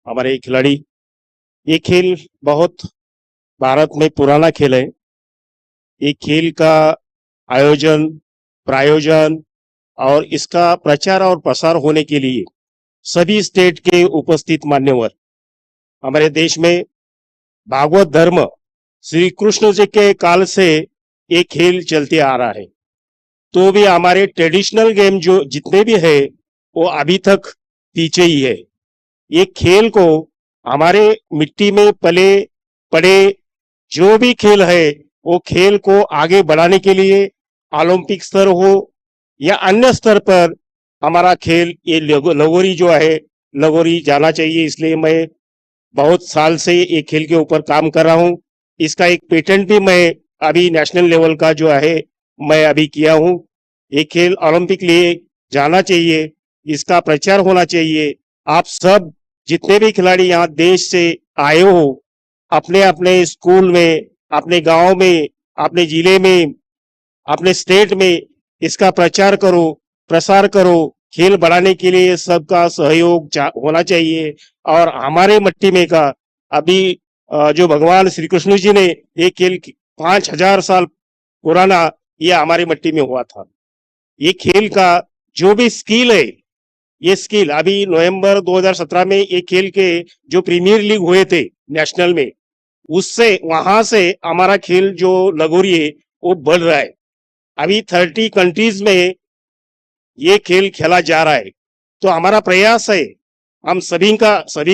हमारे खिलाड़ी, ये खेल बहुत भारत में पुराना खेल है। ये खेल का आयोजन, प्रायोजन और इसका प्रचार और प्रसार होने के लिए सभी स्टेट के उपस्थित मान्यवर, हमारे देश में भागवत धर्म श्री कृष्ण जी के काल से ये खेल चलते आ रहा है, तो भी हमारे ट्रेडिशनल गेम जो जितने भी है वो अभी तक पीछे ही है। ये खेल को हमारे मिट्टी में पले पड़े जो भी खेल है वो खेल को आगे बढ़ाने के लिए ओलंपिक स्तर हो या अन्य स्तर पर हमारा खेल ये लगोरी जो है, लगोरी जाना चाहिए। इसलिए मैं बहुत साल से ये खेल के ऊपर काम कर रहा हूं। इसका एक पेटेंट भी मैं अभी नेशनल लेवल का जो है मैं अभी किया हूं। ये खेल ओलंपिक लिए जाना चाहिए, इसका प्रचार होना चाहिए। आप सब जितने भी खिलाड़ी यहाँ देश से आए हो, अपने अपने स्कूल में, अपने गांव में, अपने जिले में, अपने स्टेट में इसका प्रचार करो, प्रसार करो। खेल बढ़ाने के लिए सबका सहयोग होना चाहिए। और हमारे मट्टी में का अभी जो भगवान श्री कृष्ण जी ने ये खेल 5,000 साल पुराना ये हमारी मट्टी में हुआ था। ये खेल का जो भी स्किल है, ये स्किल अभी नवंबर 2017 में ये खेल के जो प्रीमियर लीग हुए थे नेशनल में, उससे वहां से हमारा खेल जो लगोरी है वो बढ़ रहा है। अभी 30 कंट्रीज में ये खेल खेला जा रहा है। तो हमारा प्रयास है, हम सभी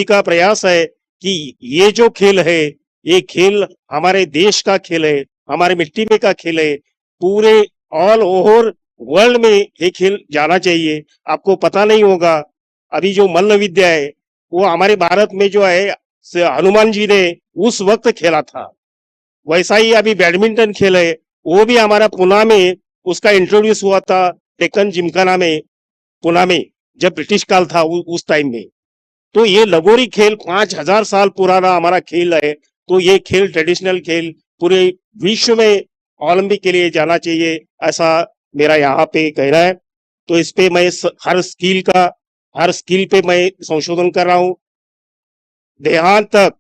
का प्रयास है कि ये जो खेल है, ये खेल हमारे देश का खेल है, हमारे मिट्टी में का खेल है, पूरे ऑल ओवर वर्ल्ड में ये खेल जाना चाहिए। आपको पता नहीं होगा, अभी जो मल्ल विद्या है वो हमारे भारत में जो है हनुमान जी ने उस वक्त खेला था। वैसा ही अभी बैडमिंटन खेल है, वो भी हमारा पुणे में उसका इंट्रोड्यूस हुआ था डेक्कन जिमखाना में, पुणे में, जब ब्रिटिश काल था उस टाइम में। तो ये लगोरी खेल 5000 साल पुराना हमारा खेल है। तो ये खेल ट्रेडिशनल खेल पूरे विश्व में ओलंपिक के लिए जाना चाहिए, ऐसा मेरा यहाँ पे कहना है। तो इस पे मैं हर स्किल पे मैं संशोधन कर रहा हूँ। देहात तक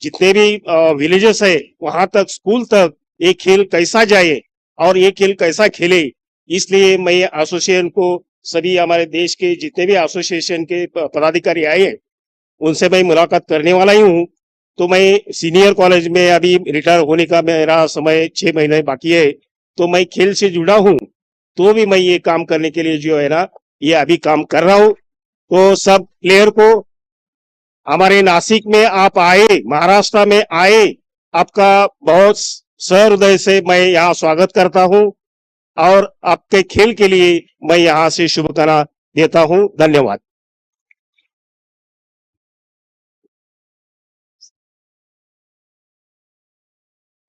जितने भी विलेजेस है वहां तक, स्कूल तक ये खेल कैसा जाए और ये खेल कैसा खेले, इसलिए मैं एसोसिएशन को, सभी हमारे देश के जितने भी एसोसिएशन के पदाधिकारी आए हैं उनसे मैं मुलाकात करने वाला ही हूँ। तो मैं सीनियर कॉलेज में अभी रिटायर होने का मेरा समय 6 महीने बाकी है, तो मैं खेल से जुड़ा हूँ, तो भी मैं ये काम करने के लिए जो है ना, ये अभी काम कर रहा हूँ। तो सब प्लेयर को, हमारे नासिक में आप आए, महाराष्ट्र में आए, आपका बहुत सहृदय से मैं यहाँ स्वागत करता हूँ और आपके खेल के लिए मैं यहाँ से शुभकामना देता हूँ। धन्यवाद।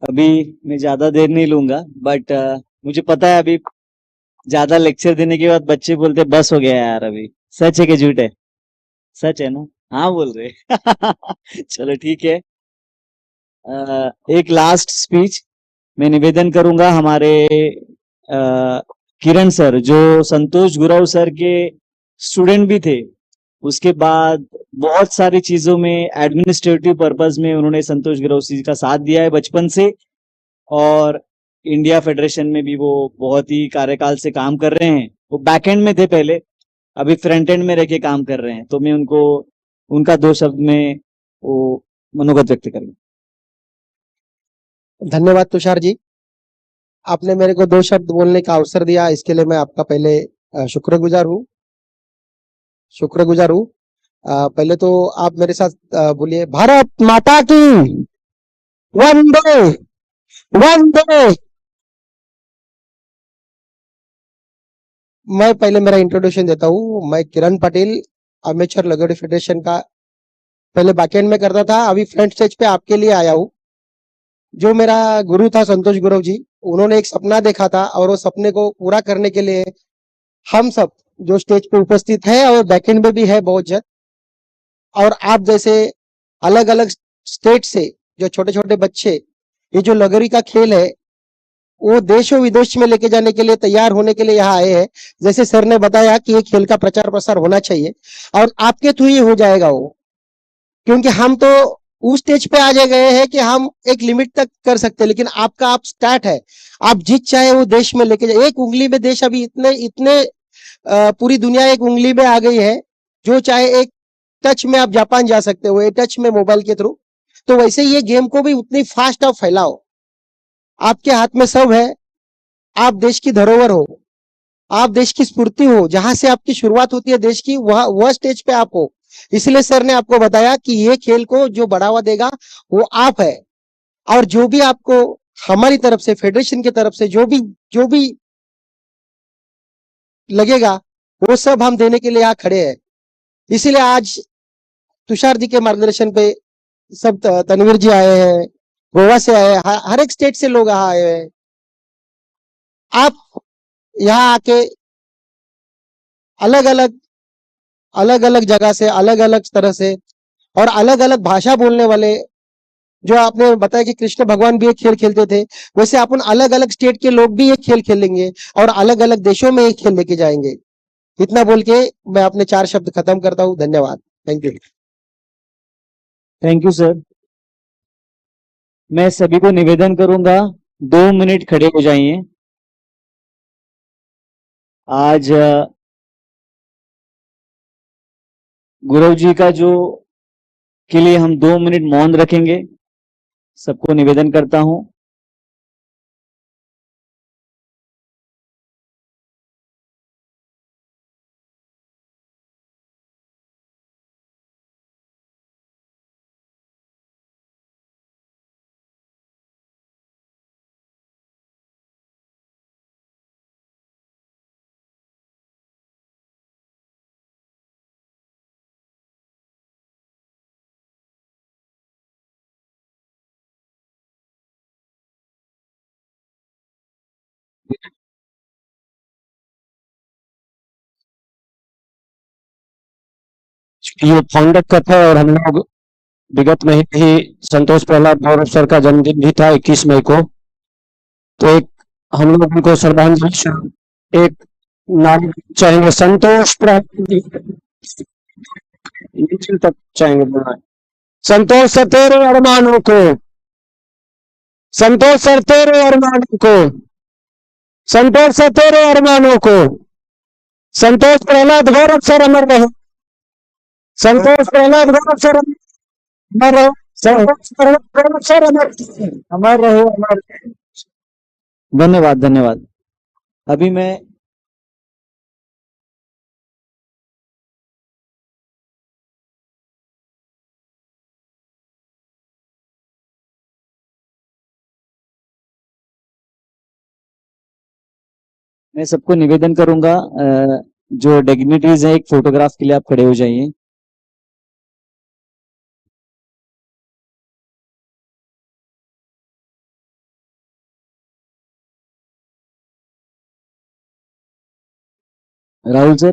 अभी मैं ज्यादा देर नहीं लूंगा, बट मुझे पता है अभी ज्यादा लेक्चर देने के बाद बच्चे बोलते बस हो गया यार। अभी सच है कि झूठ है? सच है ना? हाँ बोल रहे। चलो ठीक है। एक लास्ट स्पीच मैं निवेदन करूंगा हमारे किरण सर, जो संतोष गुरव सर के स्टूडेंट भी थे। उसके बाद बहुत सारी चीजों में एडमिनिस्ट्रेटिव पर्पस में उन्होंने संतोष गुरव जी का साथ दिया है बचपन से, और इंडिया फेडरेशन में भी वो बहुत ही कार्यकाल से काम कर रहे हैं। वो बैक एंड में थे पहले, अभी फ्रंट एंड में रह के काम कर रहे हैं। तो मैं उनको, उनका 2 शब्द में वो मनोगत व्यक्त करूंगा। धन्यवाद तुषार जी, आपने मेरे को 2 शब्द बोलने का अवसर दिया, इसके लिए मैं आपका पहले शुक्रगुजार हूँ। पहले तो आप मेरे साथ बोलिए, भारत माता की वंदे वंदे। मैं पहले मेरा इंट्रोडक्शन देता हूँ। मैं किरण पटेल, अमेचर लगोरी फेडरेशन का पहले बैकएंड में करता था, अभी फ्रंट स्टेज पे आपके लिए आया हूँ। जो मेरा गुरु था संतोष गुरव जी, उन्होंने एक सपना देखा था और वो सपने को पूरा करने के लिए हम सब जो स्टेज पे उपस्थित है और बैकएंड में भी है बहुत जन, और आप जैसे अलग अलग स्टेट से जो छोटे छोटे बच्चे, ये जो लगोरी का खेल है वो देश और विदेश में लेके जाने के लिए तैयार होने के लिए यहाँ आए हैं। जैसे सर ने बताया कि ये खेल का प्रचार प्रसार होना चाहिए और आपके थ्रू ही हो जाएगा वो, क्योंकि हम तो उस स्टेज पे आ गए हैं कि हम एक लिमिट तक कर सकते हैं, लेकिन आपका आप स्टार्ट है, आप जित चाहे वो देश में लेके जाए। एक उंगली में देश अभी इतने इतने पूरी दुनिया एक उंगली में आ गई है, जो चाहे एक टच में आप जापान जा सकते हो, एक टच में मोबाइल के थ्रू। तो वैसे ये गेम को भी उतनी फास्ट आप फैलाओ, आपके हाथ में सब है। आप देश की धरोहर हो, आप देश की स्फूर्ति हो, जहां से आपकी शुरुआत होती है देश की, वह स्टेज पे आप हो। इसलिए सर ने आपको बताया कि ये खेल को जो बढ़ावा देगा वो आप है, और जो भी आपको हमारी तरफ से, फेडरेशन की तरफ से जो भी लगेगा वो सब हम देने के लिए यहाँ खड़े हैं। इसीलिए आज तुषार जी के मार्गदर्शन पे सब तनवीर जी आए हैं, गोवा से आए हैं, हर एक स्टेट से लोग यहाँ आए हैं। आप यहाँ आके अलग अलग जगह से, अलग अलग तरह से और अलग अलग भाषा बोलने वाले, जो आपने बताया कि कृष्ण भगवान भी एक खेल खेलते थे, वैसे अपन अलग अलग स्टेट के लोग भी एक खेल खेलेंगे और अलग अलग देशों में एक खेल लेके जाएंगे। इतना बोल के मैं अपने 4 शब्द खत्म करता हूँ। धन्यवाद। Thank you. Thank you sir. मैं सभी को निवेदन करूंगा 2 मिनट खड़े हो जाइए। आज गुरु जी का जो के लिए हम 2 मिनट मौन रखेंगे। सबको निवेदन करता हूं। ये फाउंडर कप है और हम लोग विगत में ही संतोष प्रहलाद गौरव सर का जन्मदिन भी था 21 मई को, तो एक हम लोग उनको श्रद्धांजलि स्वरूप एक नाम चाहेंगे। संतोष प्रहलाद तक चाहेंगे बोलना है। संतोष सर तेरे अरमानों को, संतोष सर तेरे अरमानों को, संतोष सर तेरे अरमानों को, संतोष प्रहलाद गौरव सर अमर रहो, संतोष प्रहलाद गौरव सर अमर रहो, संतोष प्रहलाद गौरव सर अमर रहो, अमर रहो। धन्यवाद धन्यवाद। अभी मैं सबको निवेदन करूंगा, जो डिग्निटीज है एक फोटोग्राफ के लिए आप खड़े हो जाइए। Rahul sir,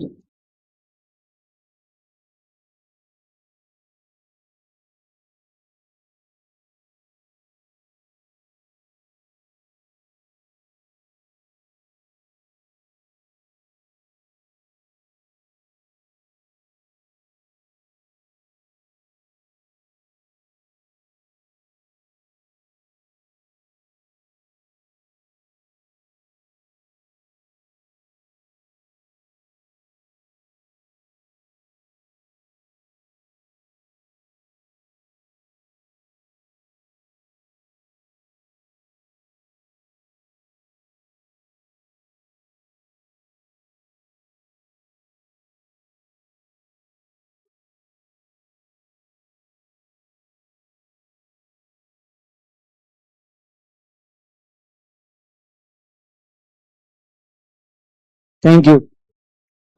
thank you.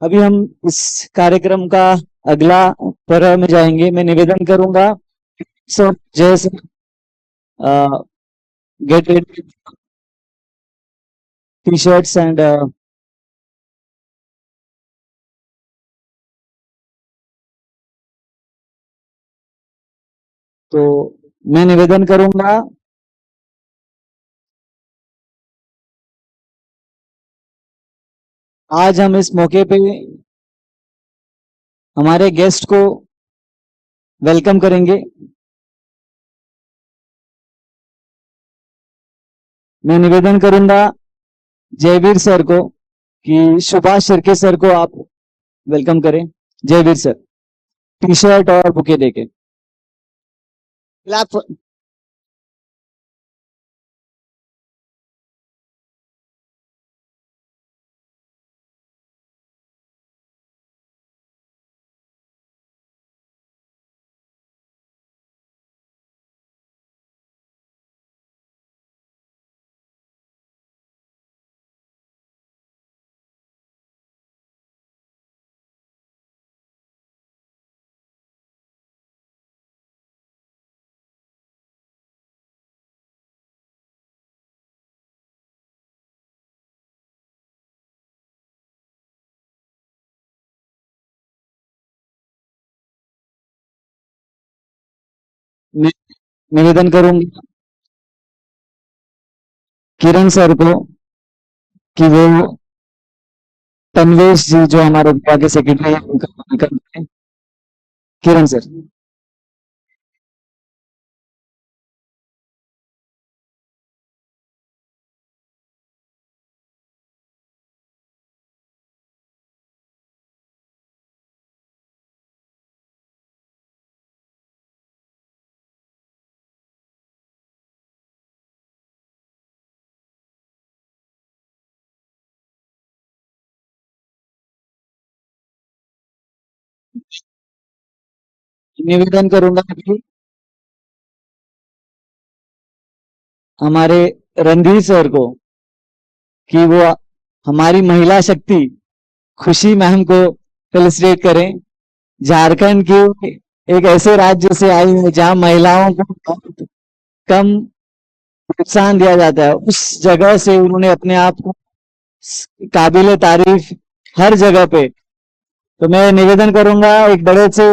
अभी हम इस कार्यक्रम का अगला पर्व में जाएंगे। मैं निवेदन करूंगा सब जैसे गेट टी शर्ट्स एंड तो मैं निवेदन करूंगा आज हम इस मौके पे हमारे गेस्ट को वेलकम करेंगे। मैं निवेदन करूंगा जयवीर सर को कि सुभाष शिर्के सर को आप वेलकम करें। जयवीर सर टी शर्ट और बुके देके क्लैप। निवेदन करूंगा किरण सर को कि वो तन्वेश जी जो हमारे विभाग के सेक्रेटरी हैं उनका वेलकम करें। किरण सर। निवेदन करूंगा कि हमारे रणधीर सर को कि वो हमारी महिला शक्ति खुशी मैम को फेलिसिटेट करें। झारखंड के एक ऐसे राज्य से आई है जहां महिलाओं को कम प्रोत्साहन दिया जाता है, उस जगह से उन्होंने अपने आप को काबिल तारीफ हर जगह पे। तो मैं निवेदन करूंगा एक बड़े से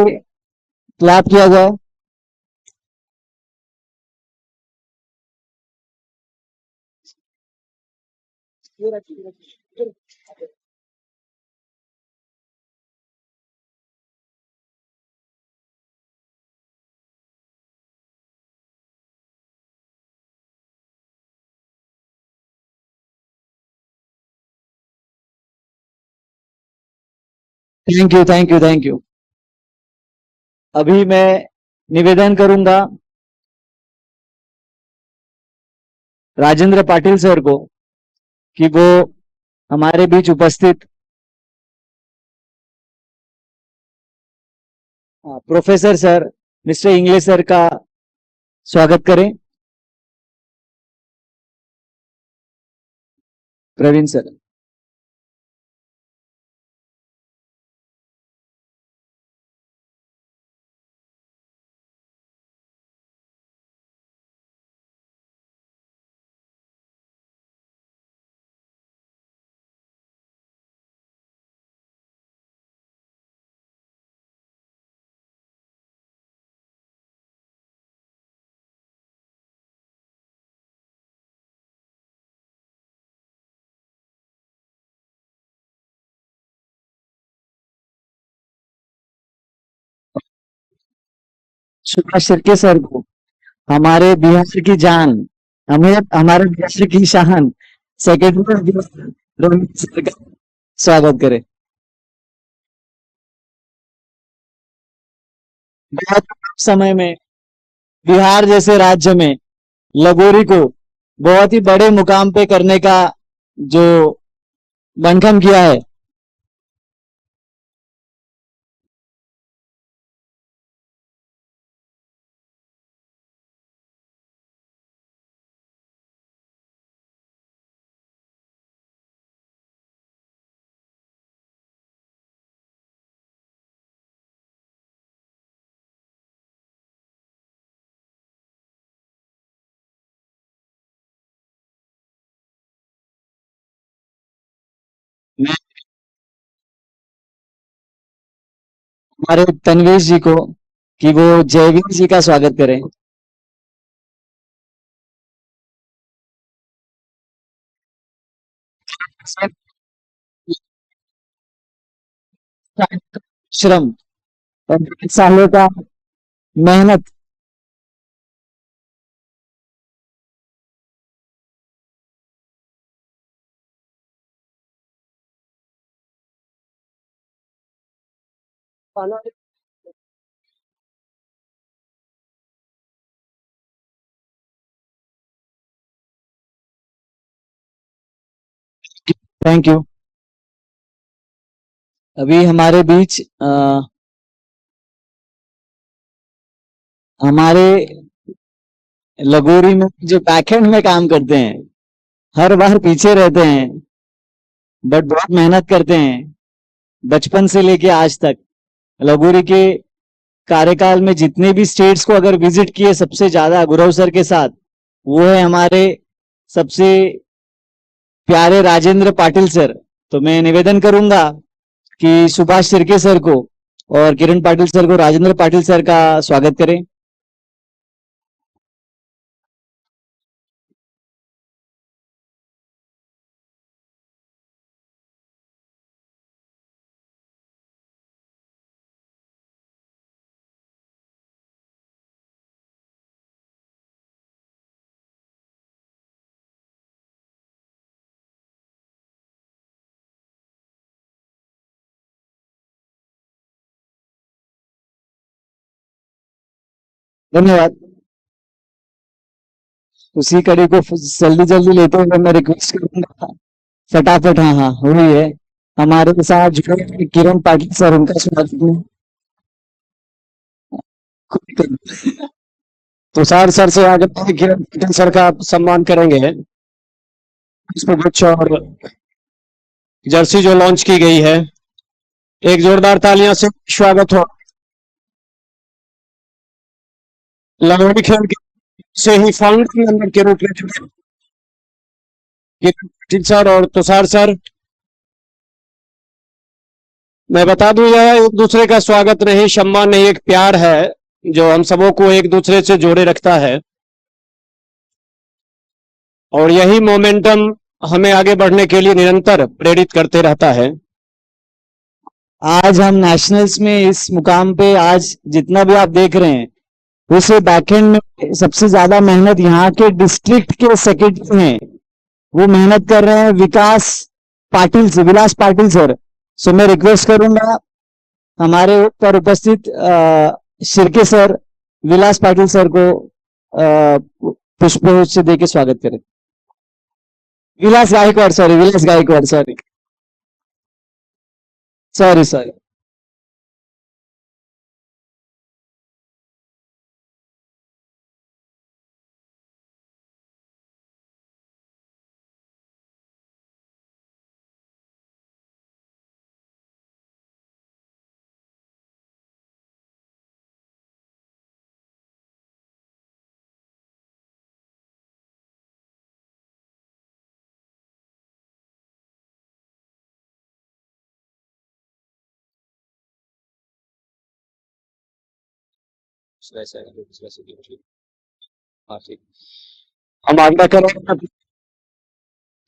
क्लैप किया जाए। Thank you, thank you, thank you. अभी मैं निवेदन करूंगा राजेंद्र पाटिल सर को कि वो हमारे बीच उपस्थित professor sir mister English sir का स्वागत करें। प्रवीण सर। सुभाष शिर्के सर को, हमारे बिहार की जान, हमें हमारे बिहार की शान, सेक्रेटरी रोहित सर का स्वागत करें। बहुत कम समय में बिहार जैसे राज्य में लगोरी को बहुत ही बड़े मुकाम पे करने का जो मंथन किया है, मैं हमारे तन्वेश जी को कि वो जयवीर जी का स्वागत करें। श्रम और सालों का मेहनत, थैंक यू। अभी हमारे बीच हमारे लगोरी में जो बैकएंड में काम करते हैं, हर बार पीछे रहते हैं बट बहुत मेहनत करते हैं। बचपन से लेके आज तक लगोरी के कार्यकाल में जितने भी स्टेट्स को अगर विजिट किए सबसे ज्यादा गुरव सर के साथ, वो है हमारे सबसे प्यारे राजेंद्र पाटिल सर। तो मैं निवेदन करूंगा कि सुभाष शिर्के सर को और किरण पाटिल सर को राजेंद्र पाटिल सर का स्वागत करें। धन्यवाद। उसी कड़ी को जल्दी जल्दी लेते हुए मैं रिक्वेस्ट करूंगा फटाफट। हाँ हाँ हुई है। हमारे साथ जुड़े हैं किरण पाटिल सर, उनका स्वागत में तुषार सर से आगे बढ़े किरण पाटिल सर का सम्मान करेंगे। पुष्पगुच्छ और जर्सी जो लॉन्च की गई है, एक जोरदार तालियां से स्वागत हो। लगोरी खेल से ही फाउंडर मेंबर के रूप में जुड़े किरण सर और तुषार सर, मैं बता दूं यह एक दूसरे का स्वागत नहीं, सम्मान नहीं, एक प्यार है जो हम सबों को एक दूसरे से जोड़े रखता है, और यही मोमेंटम हमें आगे बढ़ने के लिए निरंतर प्रेरित करते रहता है। आज हम नेशनल्स में इस मुकाम पे आज जितना भी आप देख रहे हैं, उसे बैकएंड में सबसे ज्यादा मेहनत यहाँ के डिस्ट्रिक्ट के सेक्रेटरी हैं, वो मेहनत कर रहे हैं विकास पाटिल से, विलास पाटिल सर। सो मैं रिक्वेस्ट करूंगा हमारे ऊपर उपस्थित शिर्के सर, विलास पाटिल सर को पुष्प से देके स्वागत करें। विलास गायकवाड़, सॉरी, विलास गायकवाड़, सॉरी सॉरी सॉरी। हाँ, ठीक। हम आग्रह करें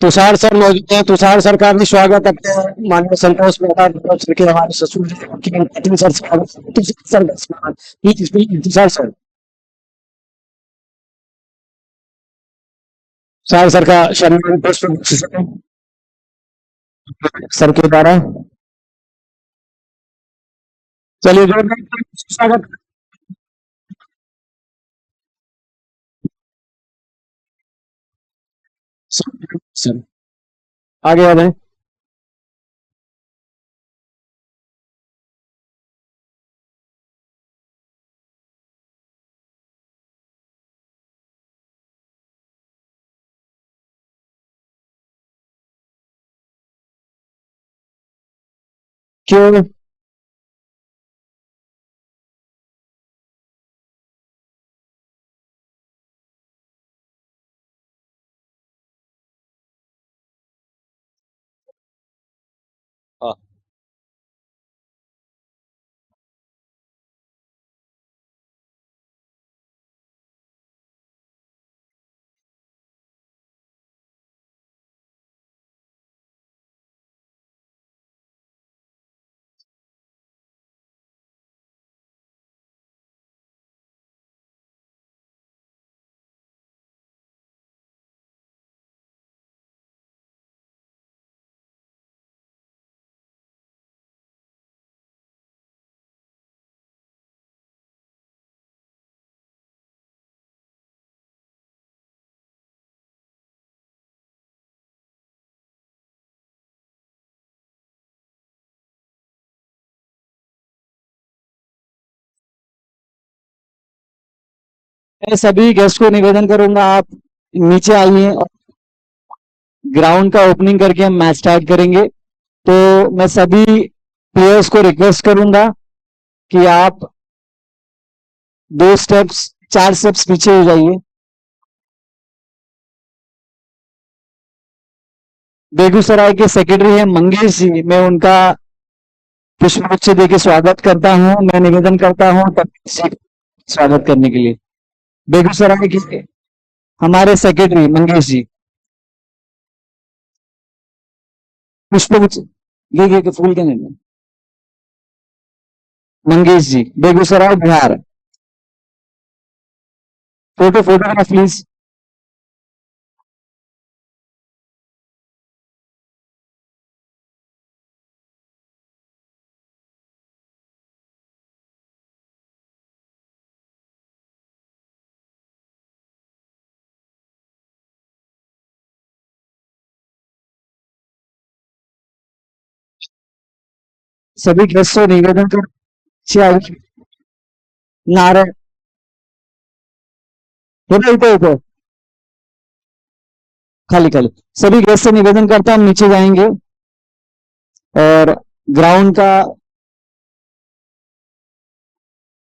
तुषार सर मौजूद हैं, तुषार सर का भी स्वागत अपने माननीय संतोष प्रसाद सर के हमारे ससुर Kiran Patil sir, Tushar sir, please please Tushar sir, Tushar sir का सम्मान पुष्प सर के द्वारा। चलिए जोरदार स्वागत। सर आगे आ जाए। क्यों हाँ, मैं सभी गेस्ट को निवेदन करूंगा, आप नीचे आइए और ग्राउंड का ओपनिंग करके हम मैच स्टार्ट करेंगे। तो मैं सभी प्लेयर्स को रिक्वेस्ट करूंगा कि आप 2 स्टेप्स 4 स्टेप्स पीछे हो जाइए। बेगूसराय के सेक्रेटरी हैं मंगेश जी, मैं उनका पुष्पगुच्छ से देके स्वागत करता हूं। मैं निवेदन करता हूं स्वागत करने के लिए बेगूसराय के हमारे सेक्रेटरी मंगेश जी, पुष्पगुच्छ ये के फूल के नहीं, मंगेश जी, बेगूसराय बिहार। Photograph please. सभी गेस्ट को निवेदन कर नारायण इधर खाली खाली। सभी गेस्ट से निवेदन करता हूं नीचे जाएंगे और ग्राउंड का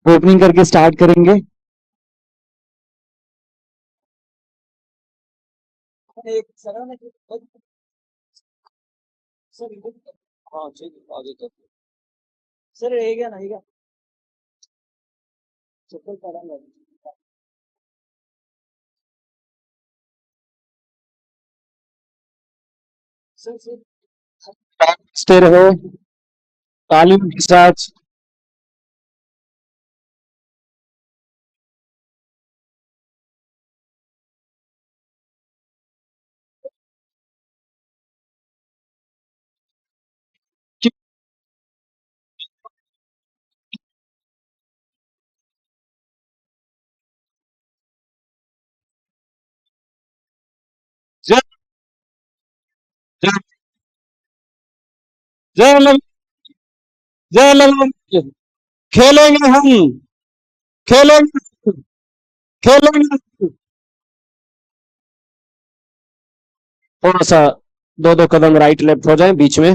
ओपनिंग करके स्टार्ट करेंगे। एक सर सर हाँ ठीक है आगे तो सर रहेगा नहीं क्या चप्पल पड़ा है सर सर स्टे रहो तालीम के साथ जय जय जय लल- जय लल- खेलेंगे हम खेलेंगे खेलेंगे थोड़ा सा दो दो कदम राइट लेफ्ट हो जाए बीच में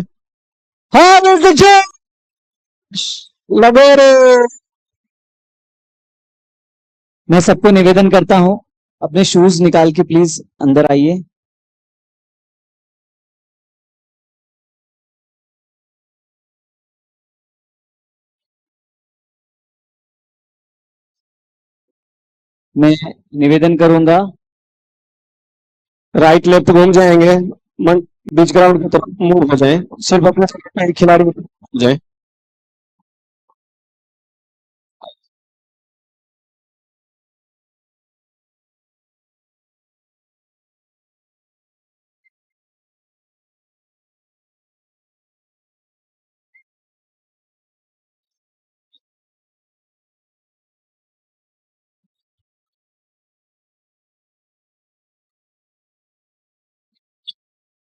हाँ जय लगे रे मैं सबको निवेदन करता हूँ अपने शूज निकाल के प्लीज अंदर आइए मैं निवेदन करूंगा राइट लेफ्ट घूम जाएंगे बीच ग्राउंड की तरफ मूव हो जाए सिर्फ अपने खिलाड़ी हो जाए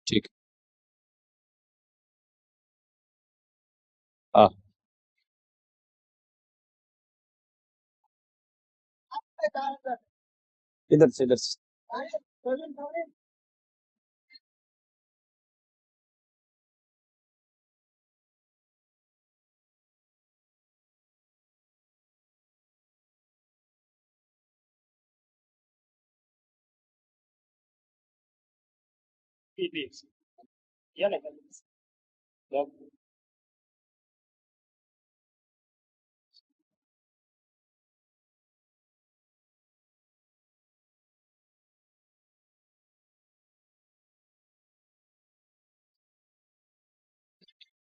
ठीक हाँ इधर से इधर से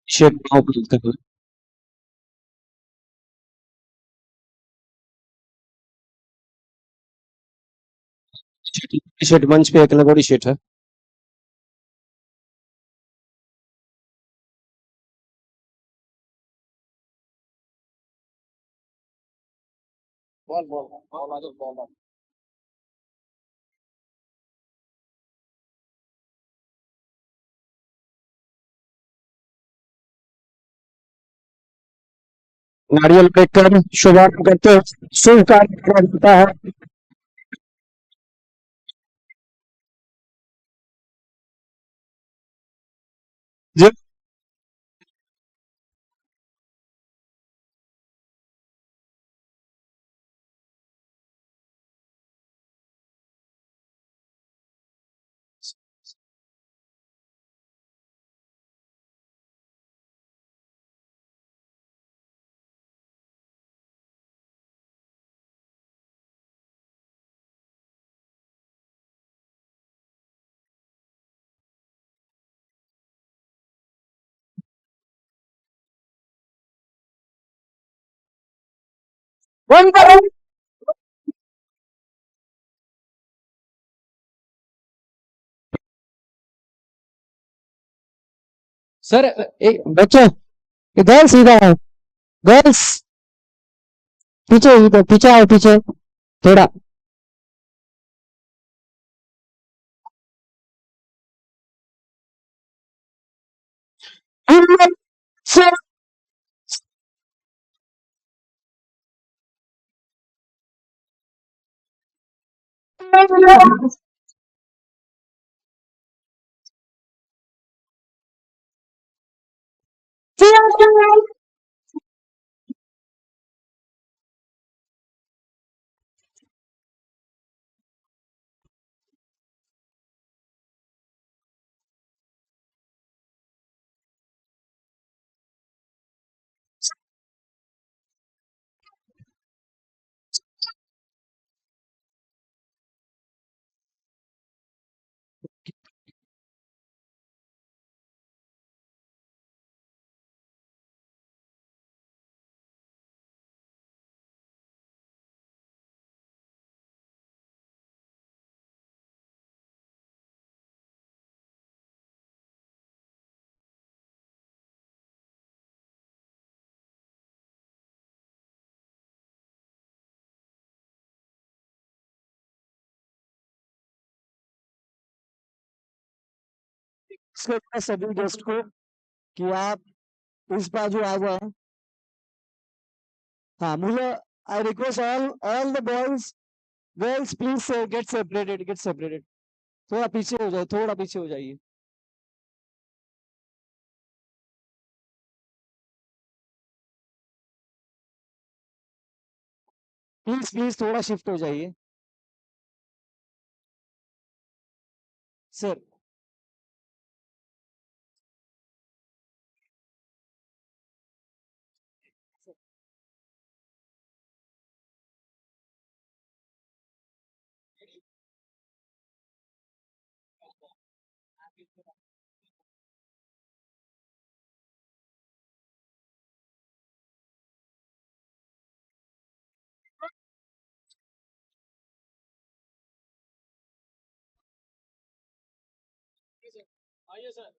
शेप पाँव पे करना शेट मंच पे एक लगोरी शेट है बॉल बॉल बॉल आगे बॉल नारियल लेकर शुभारंभ करते हैं शुभ कार्य किया जाता है जय बंद करो सर एक बच्चे इधर सीधा आओ गर्ल्स पीछे इधर पीछे आओ पीछे थोड़ा सर करूंगा सभी गेस्ट को कि आप इस बाजू आ जाए। हाँ मुझे I request all the boys girls please get separated. थोड़ा पीछे हो जाए, थोड़ा पीछे हो जाइए। प्लीज प्लीज थोड़ा शिफ्ट हो जाइए सर। आइए सर।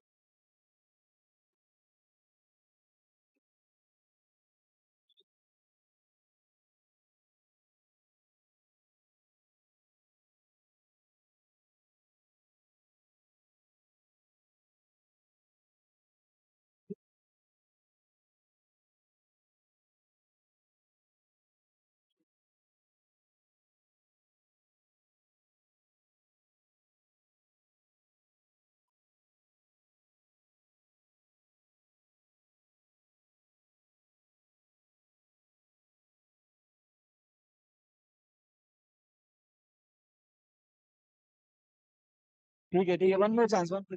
ठीक है वन मोर चांस शांत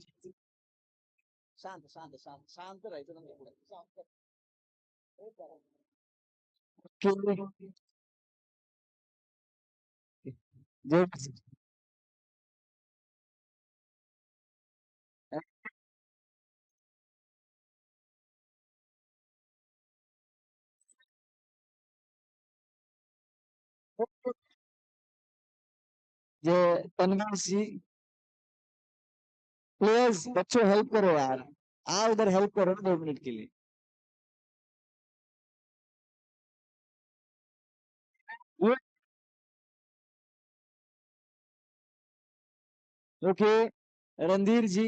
शांत शांत शांत राहायचं ना शांत। जे जे तनवीर जी प्लीज बच्चों हेल्प करो यार। उधर हेल्प करो ना 2 मिनट के लिए। ओके रणधीर जी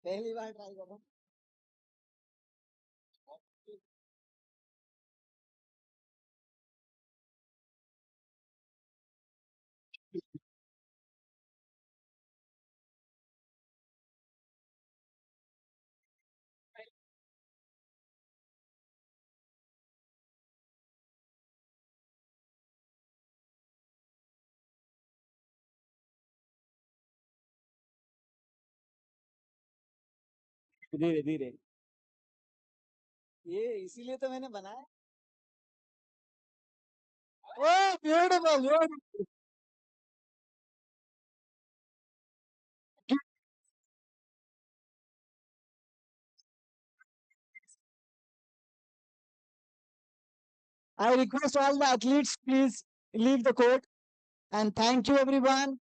पहली बार ट्राई करो। धीरे धीरे ये इसीलिए तो मैंने बनाया। ओ beautiful. I request all the athletes please leave the court and thank you everyone.